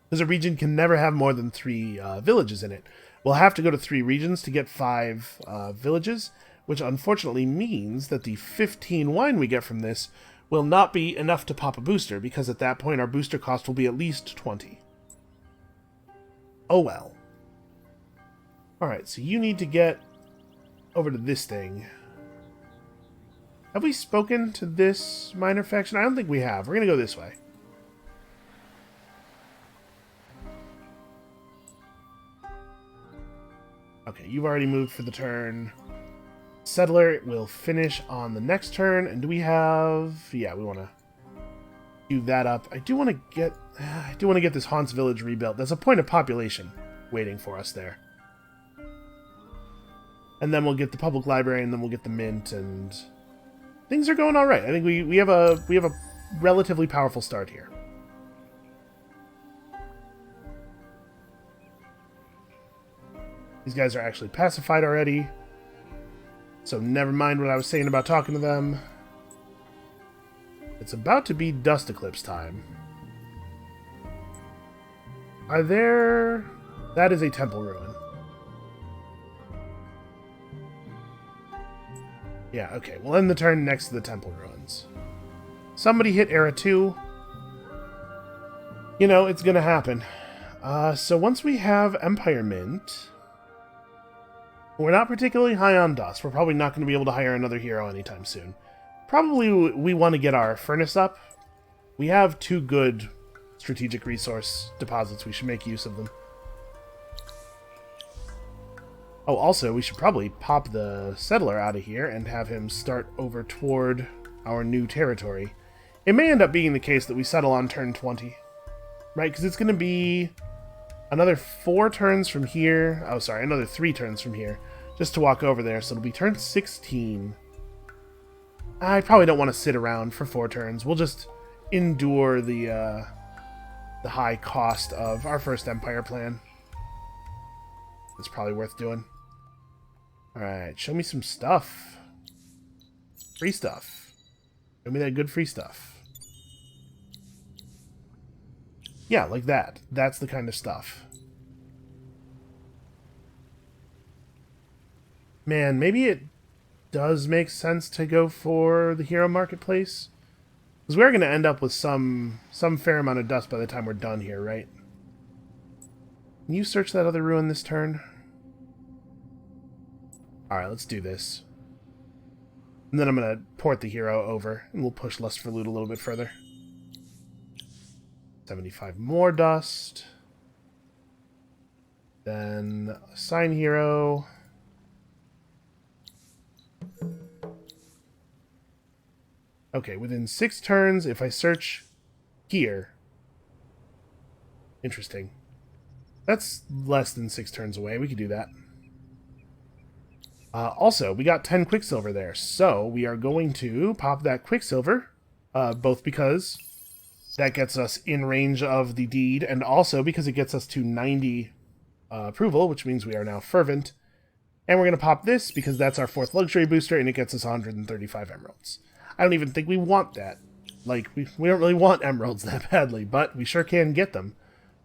A: Because a region can never have more than 3 villages in it. We'll have to go to 3 regions to get 5 villages, which unfortunately means that the 15 wine we get from this will not be enough to pop a booster, because at that point our booster cost will be at least 20. Oh well. Alright, so you need to get over to this thing. Have we spoken to this minor faction? I don't think we have. We're going to go this way. Okay, you've already moved for the turn. Settler will finish on the next turn. And do we have... Yeah, we want to do that up. I do want to get this Haunts Village rebuilt. There's a point of population waiting for us there. And then we'll get the public library, and then we'll get the mint, and things are going all right. I think we have a relatively powerful start here. These guys are actually pacified already, so never mind what I was saying about talking to them. It's about to be Dust Eclipse time. Are there... That is a temple ruin. Yeah, okay. We'll end the turn next to the temple ruins. Somebody hit Era 2. You know, it's gonna happen. So once we have Empire Mint... We're not particularly high on dust. We're probably not going to be able to hire another hero anytime soon. Probably we want to get our furnace up. We have 2 good strategic resource deposits. We should make use of them. Oh, also, we should probably pop the settler out of here and have him start over toward our new territory. It may end up being the case that we settle on turn 20. Right, because it's going to be another 4 turns from here. Oh, sorry, another 3 turns from here. Just to walk over there, so it'll be turn 16. I probably don't want to sit around for 4 turns. We'll just endure the high cost of our first Empire plan. It's probably worth doing. Alright, show me some stuff. Free stuff. Show me that good free stuff. Yeah, like that. That's the kind of stuff. Man, maybe it does make sense to go for the hero marketplace. Because we're going to end up with some fair amount of dust by the time we're done here, right? Can you search that other ruin this turn? Alright, let's do this. And then I'm going to port the hero over, and we'll push Lust for Loot a little bit further. 75 more dust. Then assign hero. Okay, within 6 turns, if I search here... Interesting. That's less than 6 turns away. We could do that. Also, we got 10 Quicksilver there, so we are going to pop that Quicksilver, both because that gets us in range of the deed, and also because it gets us to 90 approval, which means we are now fervent. And we're going to pop this because that's our 4th luxury booster, and it gets us 135 emeralds. I don't even think we want that. Like, we don't really want emeralds that badly, but we sure can get them.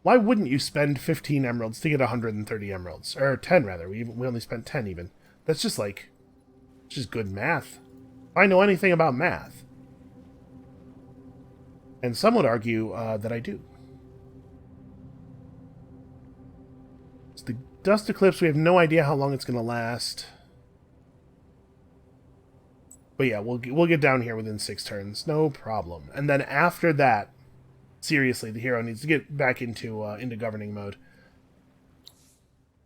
A: Why wouldn't you spend 15 emeralds to get 130 emeralds? Or 10, rather. We only spent 10, even. That's just, like, just good math. If I know anything about math. And some would argue that I do. So the Dust Eclipse, we have no idea how long it's going to last. But yeah, we'll get down here within 6 turns, no problem. And then after that, seriously, the hero needs to get back into governing mode.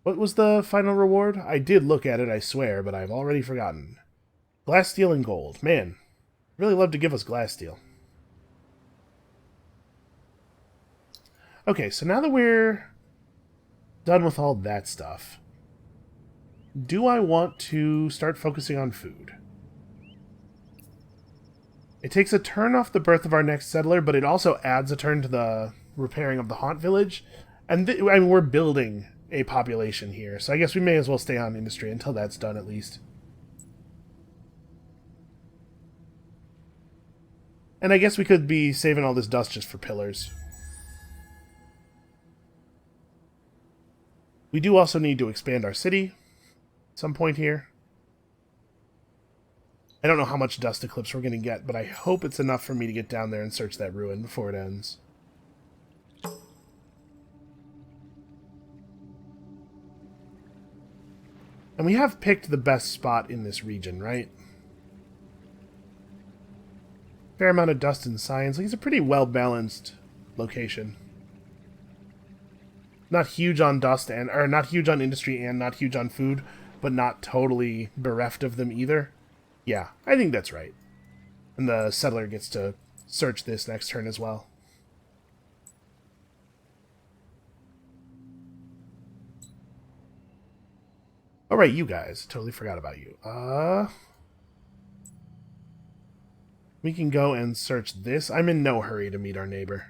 A: What was the final reward? I did look at it, I swear, but I've already forgotten. Glass, steel, and gold. Man, really love to give us glass steel. Okay, so now that we're done with all that stuff, do I want to start focusing on food? It takes a turn off the birth of our next settler, but it also adds a turn to the repairing of the haunt village. And I mean, we're building a population here, so I guess we may as well stay on industry until that's done at least. And I guess we could be saving all this dust just for pillars. We do also need to expand our city at some point here. I don't know how much dust eclipse we're going to get, but I hope it's enough for me to get down there and search that ruin before it ends. And we have picked the best spot in this region, right? Fair amount of dust and science. Like, it's a pretty well-balanced location. Not huge on dust and or not huge on industry and not huge on food, but not totally bereft of them either. Yeah, I think that's right. And the settler gets to search this next turn as well. Alright, you guys. Totally forgot about you. We can go and search this. I'm in no hurry to meet our neighbor.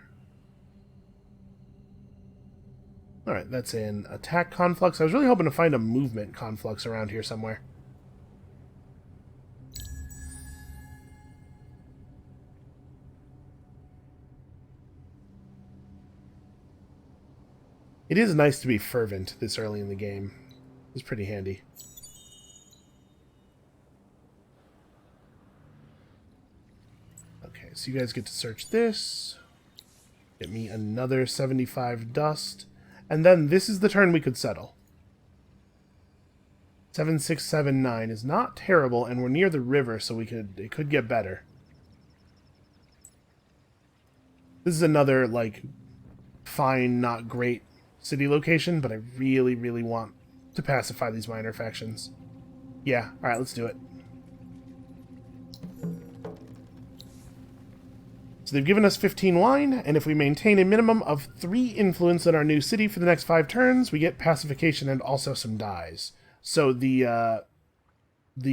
A: Alright, that's an attack conflux. I was really hoping to find a movement conflux around here somewhere. It is nice to be fervent this early in the game. It's pretty handy. Okay, so you guys get to search this. Get me another 75 dust. And then this is the turn we could settle. 7679 is not terrible, and we're near the river, so it could get better. This is another, like, fine, not great city location, but I really, really want to pacify these minor factions. Yeah, alright, let's do it. So they've given us 15 wine, and if we maintain a minimum of 3 influence in our new city for the next 5 turns, we get pacification and also some dies. So the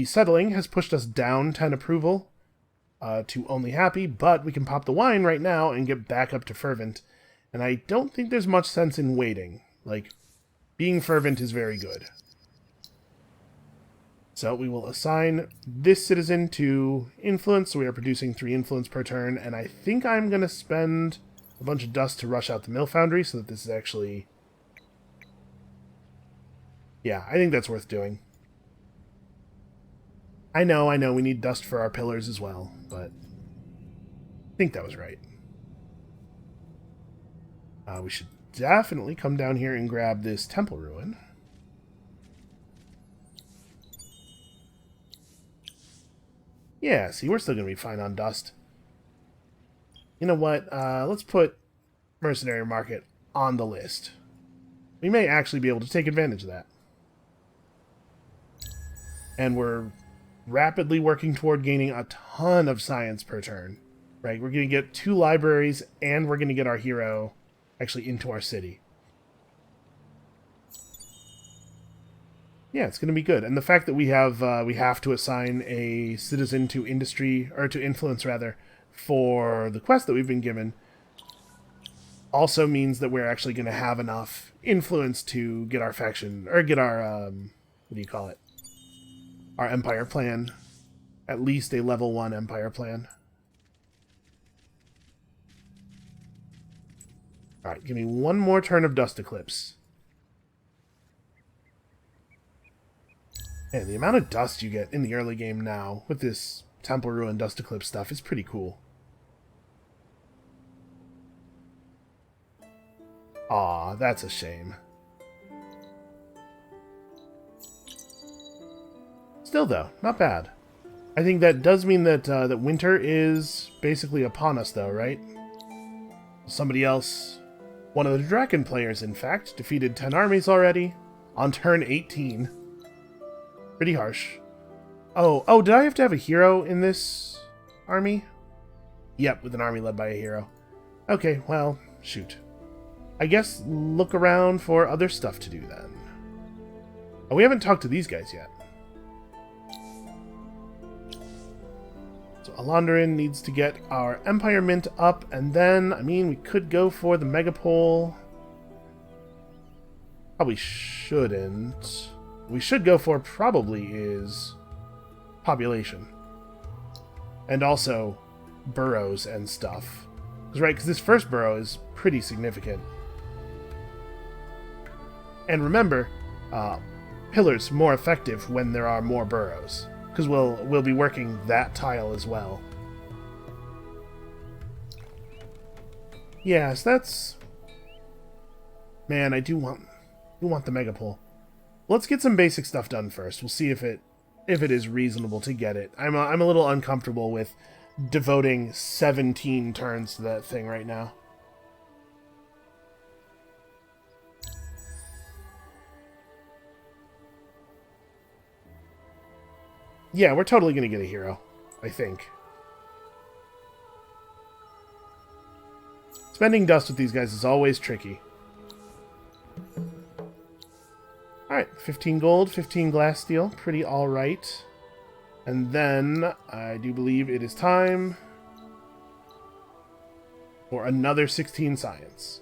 A: settling has pushed us down 10 approval to only happy, but we can pop the wine right now and get back up to fervent. And I don't think there's much sense in waiting. Like, being fervent is very good. So we will assign this citizen to influence, so we are producing 3 influence per turn, and I think I'm going to spend a bunch of dust to rush out the mill foundry so that this is actually... Yeah, I think that's worth doing. I know, we need dust for our pillars as well, but I think that was right. We should definitely come down here and grab this temple ruin. Yeah, see, we're still going to be fine on dust. You know what? Let's put Mercenary Market on the list. We may actually be able to take advantage of that. And we're rapidly working toward gaining a ton of science per turn. Right? We're going to get 2 libraries, and we're going to get our hero actually into our city. Yeah, it's going to be good. And the fact that we have to assign a citizen to industry, or to influence rather, for the quest that we've been given also means that we're actually going to have enough influence to get our faction, or get our, what do you call it? Our empire plan. At least a level 1 empire plan. Alright, give me one more turn of Dust Eclipse. And the amount of dust you get in the early game now with this Temple Ruin Dust Eclipse stuff is pretty cool. Aw, that's a shame. Still, though, not bad. I think that does mean that that winter is basically upon us, though, right? Somebody else, one of the Draken players, in fact, defeated 10 armies already on turn 18. Pretty harsh. Oh, did I have to have a hero in this army? Yep, with an army led by a hero. Okay, well, shoot. I guess look around for other stuff to do then. Oh, we haven't talked to these guys yet. So Alondarin needs to get our Empire Mint up, and then, I mean, we could go for the Megapole. Probably shouldn't. We should go for probably is population. And also burrows and stuff. Right, because this first burrow is pretty significant. And remember, pillars more effective when there are more burrows, because we'll be working that tile as well. Yes, that's... Man, I do want the Megapole. Let's get some basic stuff done first. We'll see if it is reasonable to get it. I'm a little uncomfortable with devoting 17 turns to that thing right now. Yeah, we're totally going to get a hero, I think. Spending dust with these guys is always tricky. Alright, 15 gold, 15 glass steel. Pretty alright. And then, I do believe it is time for another 16 science.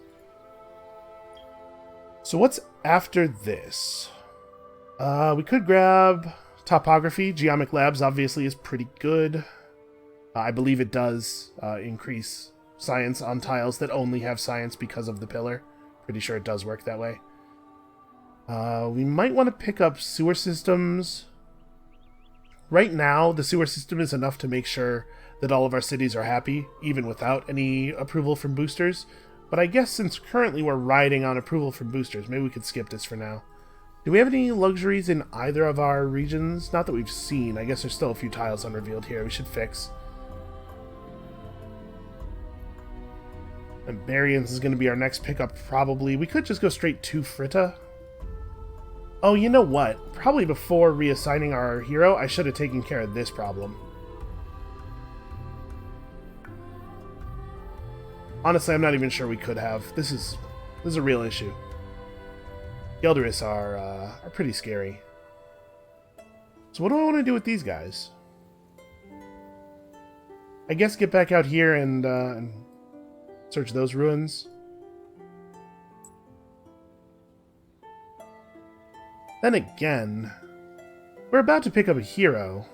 A: So what's after this? We could grab topography. Geomic Labs obviously is pretty good. I believe it does increase science on tiles that only have science because of the pillar. Pretty sure it does work that way. We might want to pick up sewer systems. Right now, the sewer system is enough to make sure that all of our cities are happy, even without any approval from boosters. But I guess since currently we're riding on approval from boosters, maybe we could skip this for now. Do we have any luxuries in either of our regions? Not that we've seen. I guess there's still a few tiles unrevealed here we should fix. And Barians is going to be our next pickup, probably. We could just go straight to Fritta. Oh, you know what? Probably before reassigning our hero, I should have taken care of this problem. Honestly, I'm not even sure we could have. This is a real issue. Gelderis are pretty scary. So what do I want to do with these guys? I guess get back out here and search those ruins. Then again, we're about to pick up a hero.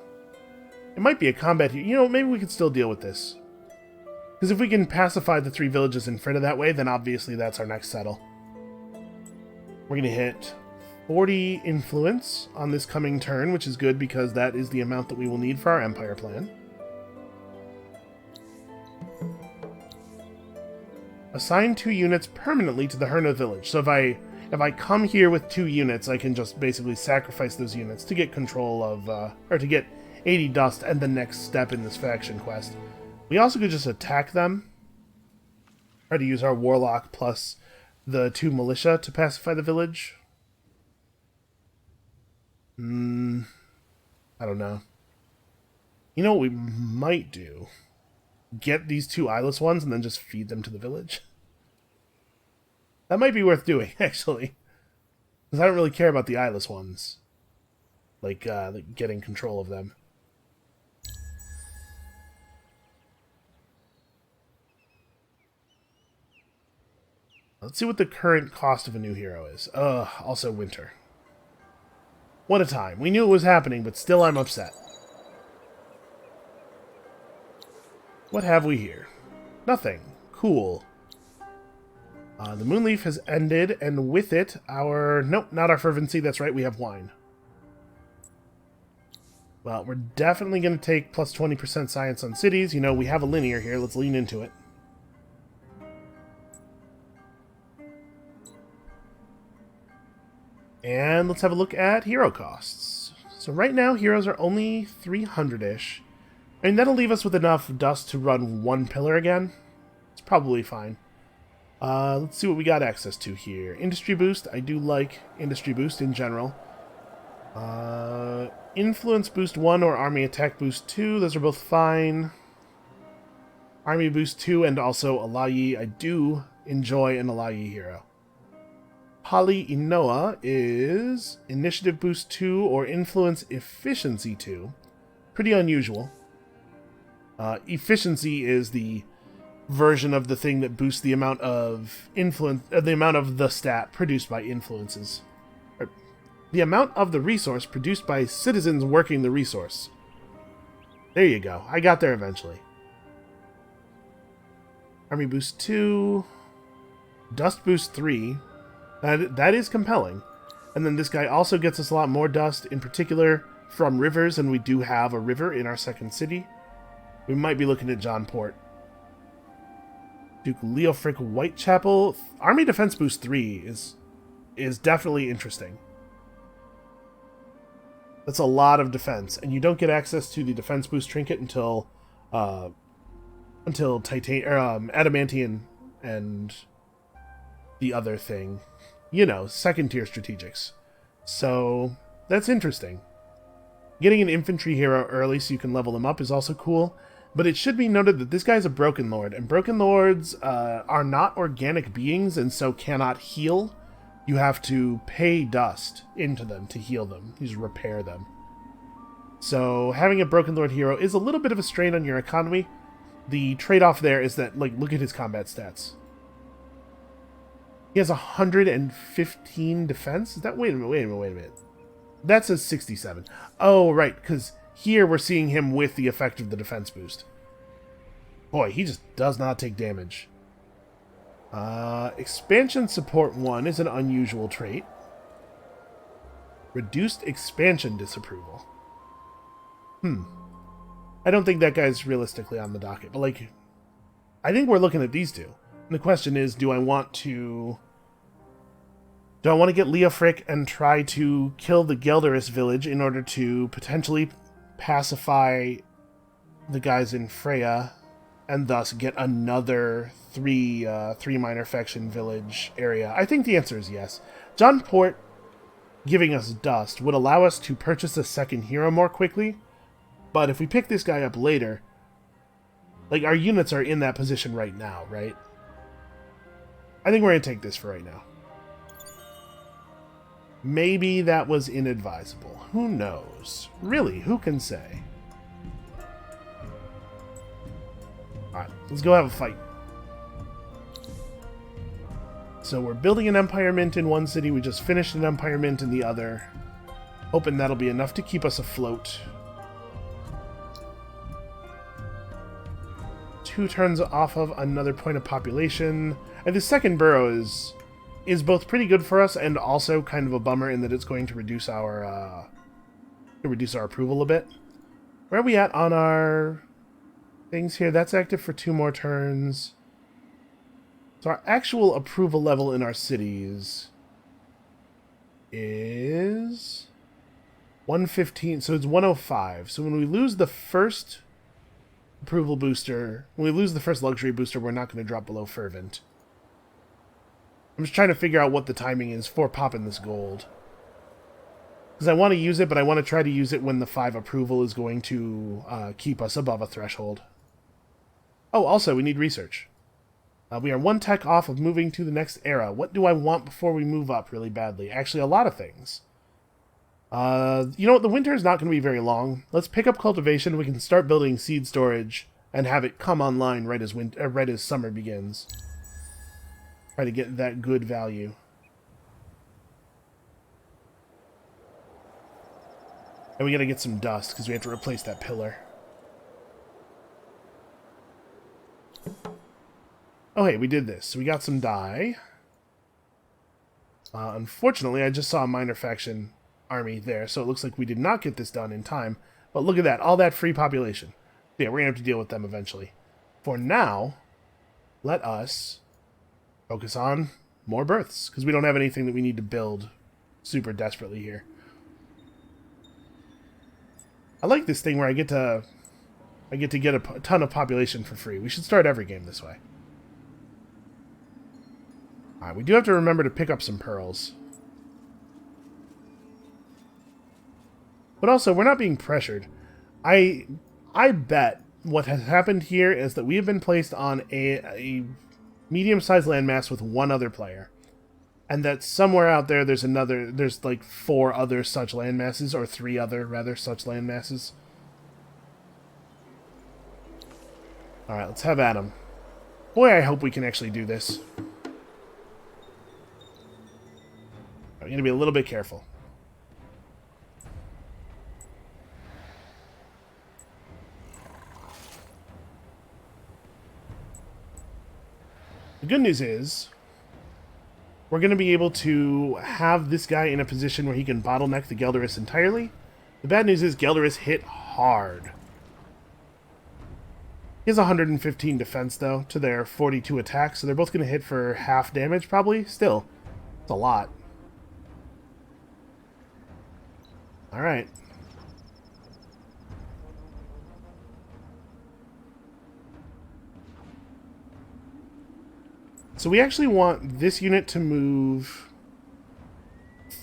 A: It might be a combat hero. You know, maybe we could still deal with this. Because if we can pacify the 3 villages in Fritta that way, then obviously that's our next settle. We're going to hit 40 influence on this coming turn, which is good because that is the amount that we will need for our empire plan. Assign 2 units permanently to the Herna village. So if I come here with 2 units, I can just basically sacrifice those units to get control of, or to get 80 dust and the next step in this faction quest. We also could just attack them. Try to use our warlock plus the 2 militia to pacify the village. I don't know. You know what we might do? Get these 2 eyeless ones and then just feed them to the village. That might be worth doing, actually. Because I don't really care about the eyeless ones. Like getting control of them. Let's see what the current cost of a new hero is. Also winter. What a time. We knew it was happening, but still I'm upset. What have we here? Nothing. Cool. The Moonleaf has ended, and with it, our... Nope, not our fervency. That's right, we have wine. Well, we're definitely going to take plus 20% science on cities. You know, we have a linear here. Let's lean into it. And let's have a look at hero costs. So right now, heroes are only 300-ish. I mean, that'll leave us with enough dust to run 1 pillar again. It's probably fine. Let's see what we got access to here. Industry boost. I do like industry boost in general. Influence boost 1 or army attack boost 2. Those are both fine. Army boost 2 and also Alayi I do Enjoy and allow ye hero. Pali Inoa is Initiative Boost 2 or Influence Efficiency 2. Pretty unusual. Efficiency is the version of the thing that boosts the amount of influence, the amount of the stat produced by influences. Or, the amount of the resource produced by citizens working the resource. There you go. I got there eventually. Army Boost 2. Dust Boost 3. That is compelling. And then this guy also gets us a lot more dust, in particular from rivers, and we do have a river in our second city. We might be looking at Johnport. Duke Leofric Whitechapel. Army Defense Boost 3 is definitely interesting. That's a lot of defense, and you don't get access to the Defense Boost trinket until Adamantian and the other thing. You know, second tier strategics. So, that's interesting. Getting an infantry hero early so you can level them up is also cool, but it should be noted that this guy's a Broken Lord, and Broken Lords are not organic beings and so cannot heal. You have to pay dust into them to heal them. You just repair them. So, having a Broken Lord hero is a little bit of a strain on your economy. The trade-off there is that, like, look at his combat stats. He has 115 defense? Is that, wait a minute. That says 67. Oh, right, because here we're seeing him with the effect of the defense boost. Boy, he just does not take damage. Expansion Support 1 is an unusual trait. Reduced Expansion Disapproval. I don't think that guy's realistically on the docket, but, like, I think we're looking at these two. And the question is, do I want to get Leofric and try to kill the Gelderus village in order to potentially pacify the guys in Freya, and thus get another three minor faction village area? I think the answer is yes. Johnport giving us dust would allow us to purchase a second hero more quickly, but if we pick this guy up later, like, our units are in that position right now, right? I think we're going to take this for right now. Maybe that was inadvisable. Who knows? Really, who can say? Alright, let's go have a fight. So we're building an Empire Mint in one city. We just finished an Empire Mint in the other. Hoping that'll be enough to keep us afloat. 2 turns off of another point of population. And the second borough is both pretty good for us and also kind of a bummer in that it's going to reduce our approval a bit. Where are we at on our things here? That's active for 2 more turns. So our actual approval level in our cities is 115. So it's 105. So when we lose the first approval booster, when we lose the first luxury booster, we're not going to drop below fervent. I'm just trying to figure out what the timing is for popping this gold. Because I want to use it, but I want to try to use it when the 5 approval is going to keep us above a threshold. Oh, also, we need research. We are 1 tech off of moving to the next era. What do I want before we move up really badly? Actually, a lot of things. You know what? The winter is not going to be very long. Let's pick up cultivation. We can start building seed storage and have it come online right as summer begins. Try to get that good value. And we gotta get some dust, because we have to replace that pillar. Oh hey, we did this. So we got some dye. Unfortunately, I just saw a minor faction army there, so it looks like we did not get this done in time. But look at that, all that free population. Yeah, we're gonna have to deal with them eventually. For now, let us focus on more births, because we don't have anything that we need to build super desperately here. I like this thing where I get to get a ton of population for free. We should start every game this way. Alright, we do have to remember to pick up some pearls. But also, we're not being pressured. I bet what has happened here is that we have been placed on a medium-sized landmass with one other player. And that somewhere out there there's like 4 other such landmasses, or 3 other, rather, such landmasses. Alright, let's have at 'em. Boy, I hope we can actually do this. I'm going to be a little bit careful. The good news is, we're going to be able to have this guy in a position where he can bottleneck the Gelderus entirely. The bad news is Gelderus hit hard. He has 115 defense, though, to their 42 attack, so they're both going to hit for half damage, probably. Still, it's a lot. Alright. So we actually want this unit to move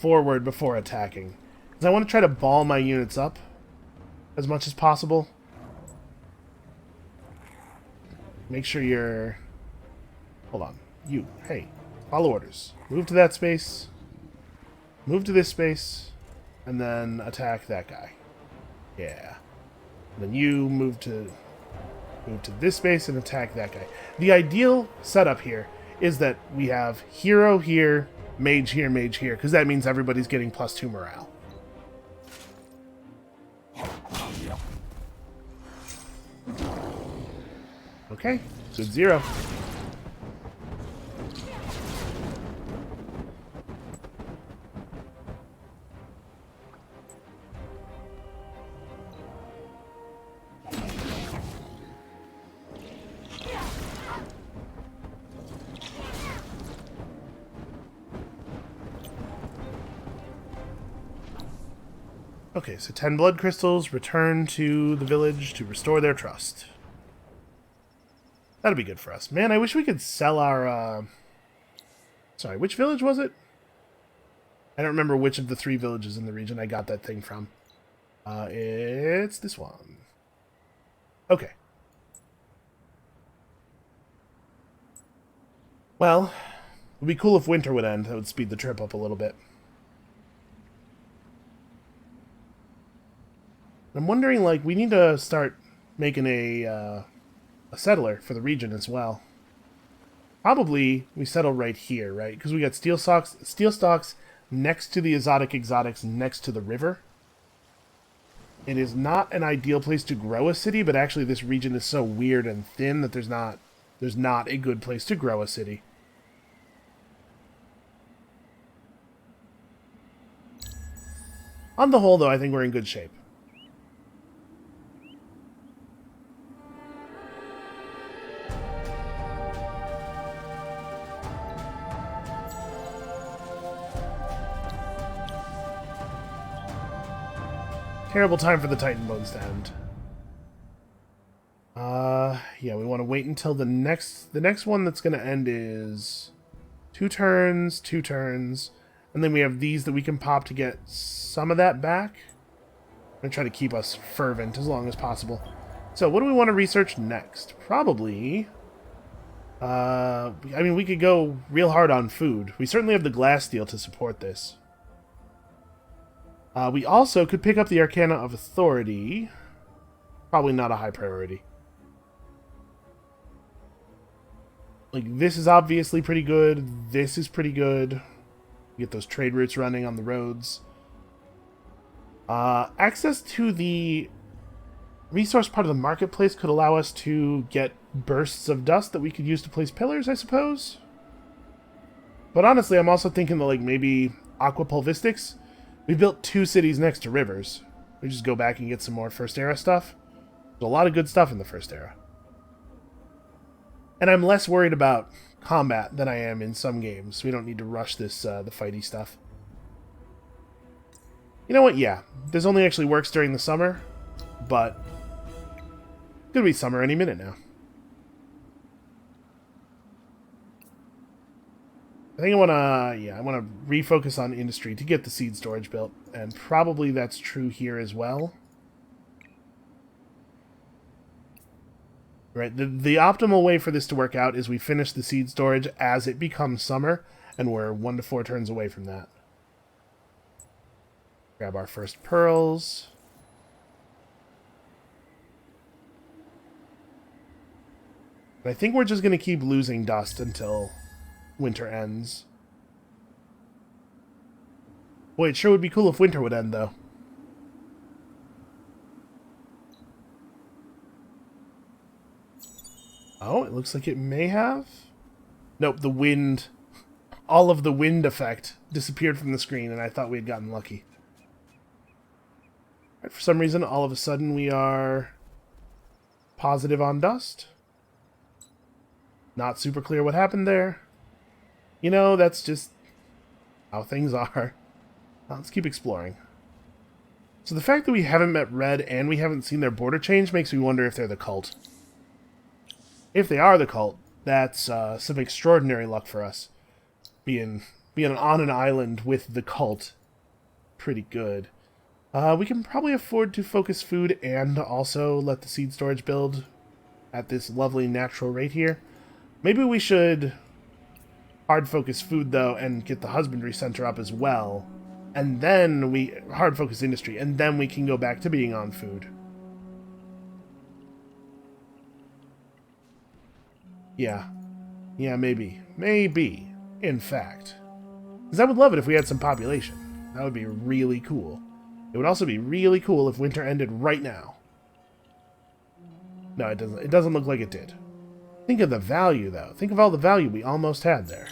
A: forward before attacking. Because I want to try to ball my units up as much as possible. Make sure you're... Hold on. You. Hey. Follow orders. Move to that space. Move to this space. And then attack that guy. Yeah. And then you move to this space and attack that guy. The ideal setup here is that we have hero here, mage here, because that means everybody's getting +2 morale. Okay, good 0. Okay, so 10 blood crystals return to the village to restore their trust. That'll be good for us. Man, I wish we could sell our, Sorry, which village was it? I don't remember which of the 3 villages in the region I got that thing from. It's this one. Okay. Well, it would be cool if winter would end. That would speed the trip up a little bit. I'm wondering, like, we need to start making a settler for the region as well. Probably we settle right here, right? Because we got steel stalks next to the exotics next to the river. It is not an ideal place to grow a city, but actually this region is so weird and thin that there's not a good place to grow a city. On the whole, though, I think we're in good shape. Terrible time for the Titan Bones to end. Yeah, we want to wait until the next one that's going to end is 2 turns, and then we have these that we can pop to get some of that back. I'm going to try to keep us fervent as long as possible. So, what do we want to research next? Probably... I mean, we could go real hard on food. We certainly have the glass steel to support this. We also could pick up the Arcana of Authority. Probably not a high priority. Like, this is obviously pretty good. This is pretty good. Get those trade routes running on the roads. Access to the resource part of the marketplace could allow us to get bursts of dust that we could use to place pillars, I suppose. But honestly, I'm also thinking that, like, maybe Aqua Pulvistics. We built 2 cities next to rivers. We just go back and get some more First Era stuff. There's a lot of good stuff in the First Era. And I'm less worried about combat than I am in some games. We don't need to rush this, the fighty stuff. You know what? Yeah. This only actually works during the summer. But it's gonna be summer any minute now. I think I want to refocus on industry to get the seed storage built, and probably that's true here as well. Right, the optimal way for this to work out is we finish the seed storage as it becomes summer, and we're 1 to 4 turns away from that. Grab our first pearls. I think we're just going to keep losing dust until winter ends. Boy, it sure would be cool if winter would end, though. Oh, it looks like it may have. Nope, the wind... all of the wind effect disappeared from the screen, and I thought we had gotten lucky. Right, for some reason, all of a sudden, we are positive on dust. Not super clear what happened there. You know, that's just how things are. Let's keep exploring. So the fact that we haven't met Red and we haven't seen their border change makes me wonder if they're the cult. If they are the cult, that's some extraordinary luck for us. Being on an island with the cult. Pretty good. We can probably afford to focus food and also let the seed storage build at this lovely natural rate here. Maybe we should hard focus food, though, and get the husbandry center up as well. And then we hard focus industry, and then we can go back to being on food. Yeah. Yeah, maybe. Maybe, in fact. Because I would love it if we had some population. That would be really cool. It would also be really cool if winter ended right now. No, it doesn't. It doesn't look like it did. Think of the value, though. Think of all the value we almost had there.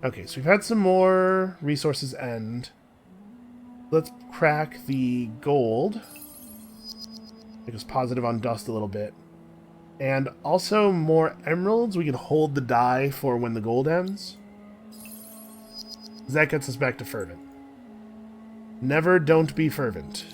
A: Okay, so we've had some more resources end. Let's crack the gold. Make us positive on dust a little bit. And also more emeralds. We can hold the die for when the gold ends. That gets us back to fervent. Never don't be fervent.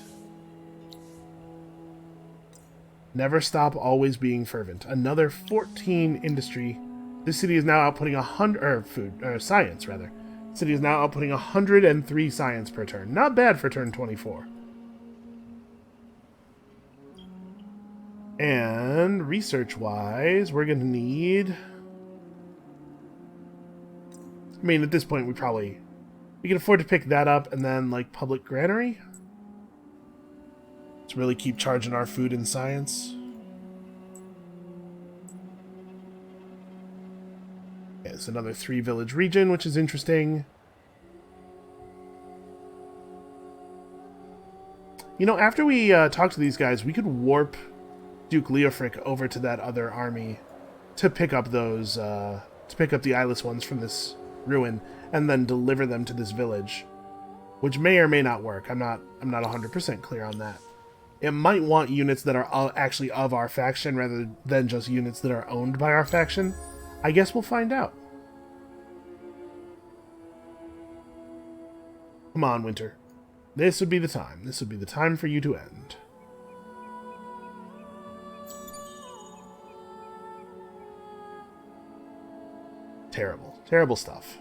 A: Never stop always being fervent. Another 14 industry. This city is now outputting 100 science rather. The city is now outputting 103 science per turn. Not bad for turn 24. And research-wise, we're gonna need. I mean, at this point, we can afford to pick that up, and then like public granary. To really keep charging our food and science. Okay, it's another 3-village region, which is interesting. You know, after we talk to these guys, we could warp Duke Leofric over to that other army to pick up those, to pick up the eyeless ones from this ruin, and then deliver them to this village, which may or may not work. I'm not 100% clear on that. It might want units that are actually of our faction rather than just units that are owned by our faction. I guess we'll find out. Come on, Winter. This would be the time. This would be the time for you to end. Terrible. Terrible stuff.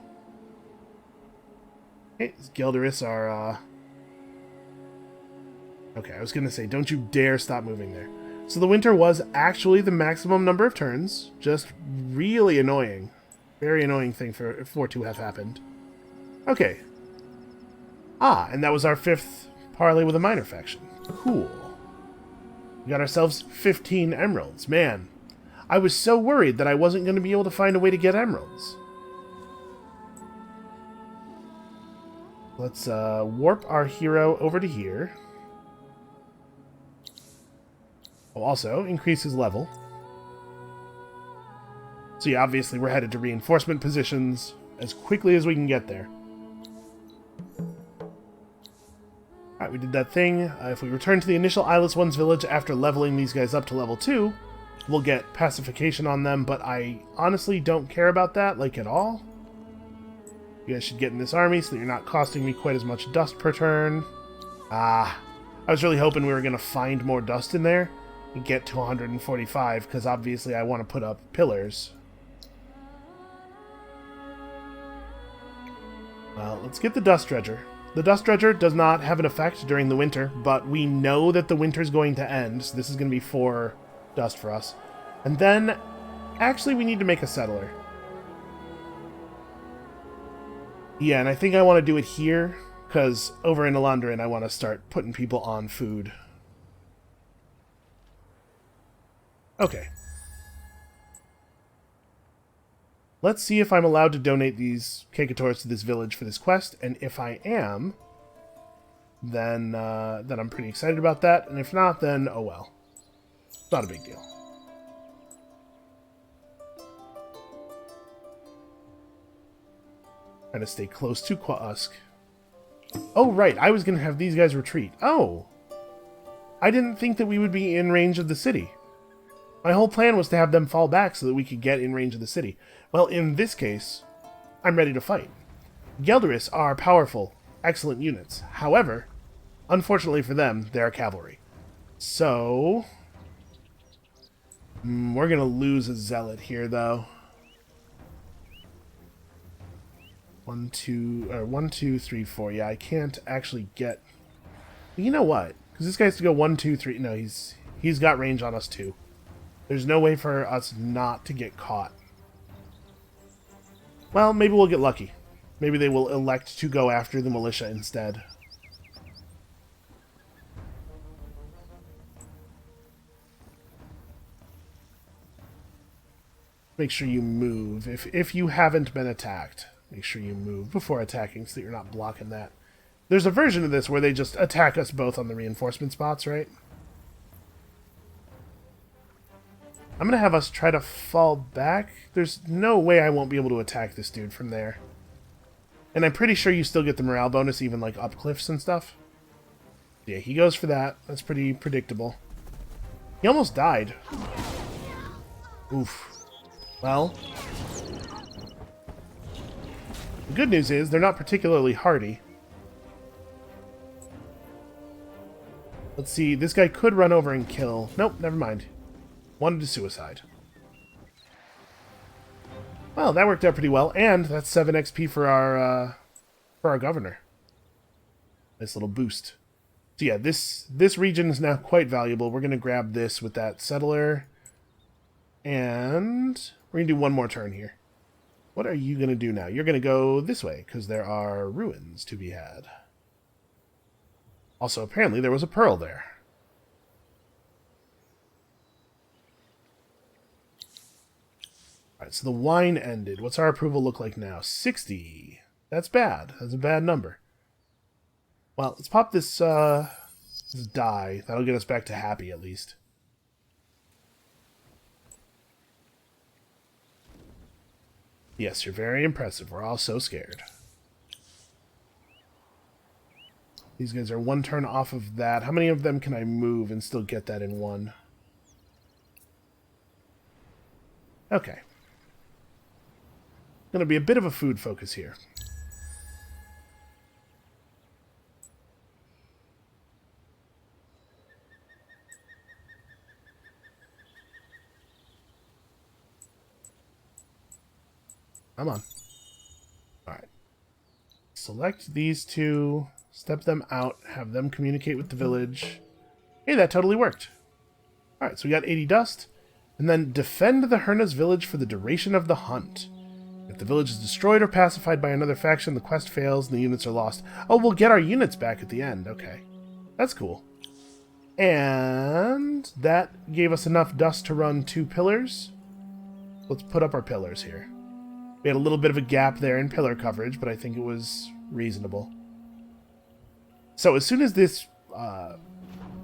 A: Okay, Gelderis are, Okay, I was going to say, don't you dare stop moving there. So the winter was actually the maximum number of turns. Just really annoying. Very annoying thing for to have happened. Okay. Ah, and that was our 5th parley with a minor faction. Cool. We got ourselves 15 emeralds. Man, I was so worried that I wasn't going to be able to find a way to get emeralds. Let's warp our hero over to here. We'll also increase his level. So yeah, obviously we're headed to reinforcement positions as quickly as we can get there. Alright, we did that thing. If we return to the initial Eyeless Ones village after leveling these guys up to level 2, we'll get pacification on them, but I honestly don't care about that, like, at all. You guys should get in this army so that you're not costing me quite as much dust per turn. I was really hoping we were going to find more dust in there and get to 145, because obviously I want to put up pillars. Well, let's get the dust dredger. The Dust Dredger does not have an effect during the winter, but we know that the winter is going to end, so this is going to be 4 dust for us. And then, actually, we need to make a settler. Yeah, and I think I want to do it here, because over in Elandrin I want to start putting people on food. Okay. Let's see if I'm allowed to donate these Kekators to this village for this quest, and if I am, then I'm pretty excited about that, and if not, then oh well. Not a big deal. Trying to stay close to Quahusk. Oh, right, I was going to have these guys retreat. Oh! I didn't think that we would be in range of the city. My whole plan was to have them fall back so that we could get in range of the city. Well, in this case, I'm ready to fight. Gelderis are powerful, excellent units. However, unfortunately for them, they're cavalry. So, we're going to lose a zealot here, though. 1, 2, 3, 4. Yeah, I can't actually get... You know what? Because this guy has to go 1, 2, 3... No, he's got range on us, too. There's no way for us not to get caught. Well, maybe we'll get lucky. Maybe they will elect to go after the militia instead. Make sure you move. If you haven't been attacked, make sure you move before attacking so that you're not blocking that. There's a version of this where they just attack us both on the reinforcement spots, right? I'm going to have us try to fall back. There's no way I won't be able to attack this dude from there. And I'm pretty sure you still get the morale bonus even like up cliffs and stuff. Yeah, he goes for that. That's pretty predictable. He almost died. Oof. Well, the good news is they're not particularly hardy. Let's see, this guy could run over and kill. Nope, never mind. Wanted to suicide. Well, that worked out pretty well, and that's 7 XP for our governor. Nice little boost. So yeah, this region is now quite valuable. We're going to grab this with that settler, and we're going to do one more turn here. What are you going to do now? You're going to go this way, because there are ruins to be had. Also, apparently there was a pearl there. Alright, so the wine ended. What's our approval look like now? 60. That's bad. That's a bad number. Well, let's pop this die. That'll get us back to happy, at least. Yes, you're very impressive. We're all so scared. These guys are 1 turn off of that. How many of them can I move and still get that in 1? Okay. Going to be a bit of a food focus here. Come on. Alright. Select these 2, step them out, have them communicate with the village. Hey, that totally worked. Alright, so we got 80 dust. And then defend the Herna's village for the duration of the hunt. If the village is destroyed or pacified by another faction, the quest fails and the units are lost. Oh, we'll get our units back at the end. Okay. That's cool. And that gave us enough dust to run 2 pillars. Let's put up our pillars here. We had a little bit of a gap there in pillar coverage, but I think it was reasonable. So as soon as this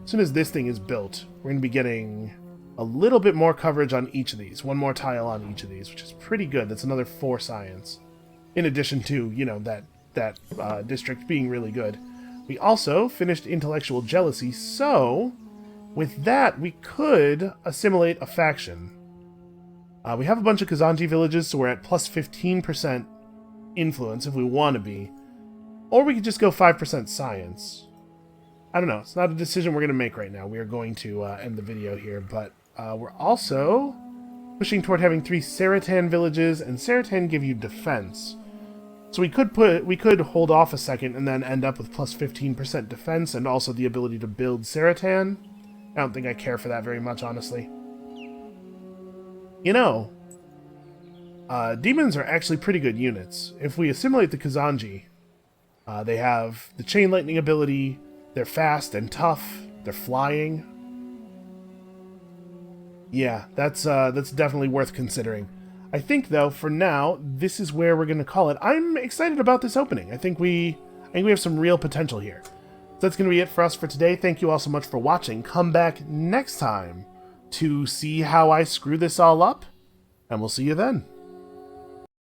A: thing is built, we're going to be getting a little bit more coverage on each of these. 1 more tile on each of these, which is pretty good. That's another 4 science. In addition to, you know, that district being really good. We also finished intellectual jealousy, so with that we could assimilate a faction. We have a bunch of Kazanti villages, so we're at plus 15% influence if we want to be. Or we could just go 5% science. I don't know. It's not a decision we're going to make right now. We are going to end the video here, but we're also pushing toward having 3 Seratan villages, and Seratan give you defense. So we could hold off a second and then end up with plus 15% defense and also the ability to build Seratan. I don't think I care for that very much, honestly. You know, demons are actually pretty good units. If we assimilate the Kazanji, they have the Chain Lightning ability, they're fast and tough, they're flying. Yeah, that's definitely worth considering. I think, though, for now, this is where we're going to call it. I'm excited about this opening. I think we have some real potential here. So that's going to be it for us for today. Thank you all so much for watching. Come back next time to see how I screw this all up, and we'll see you then.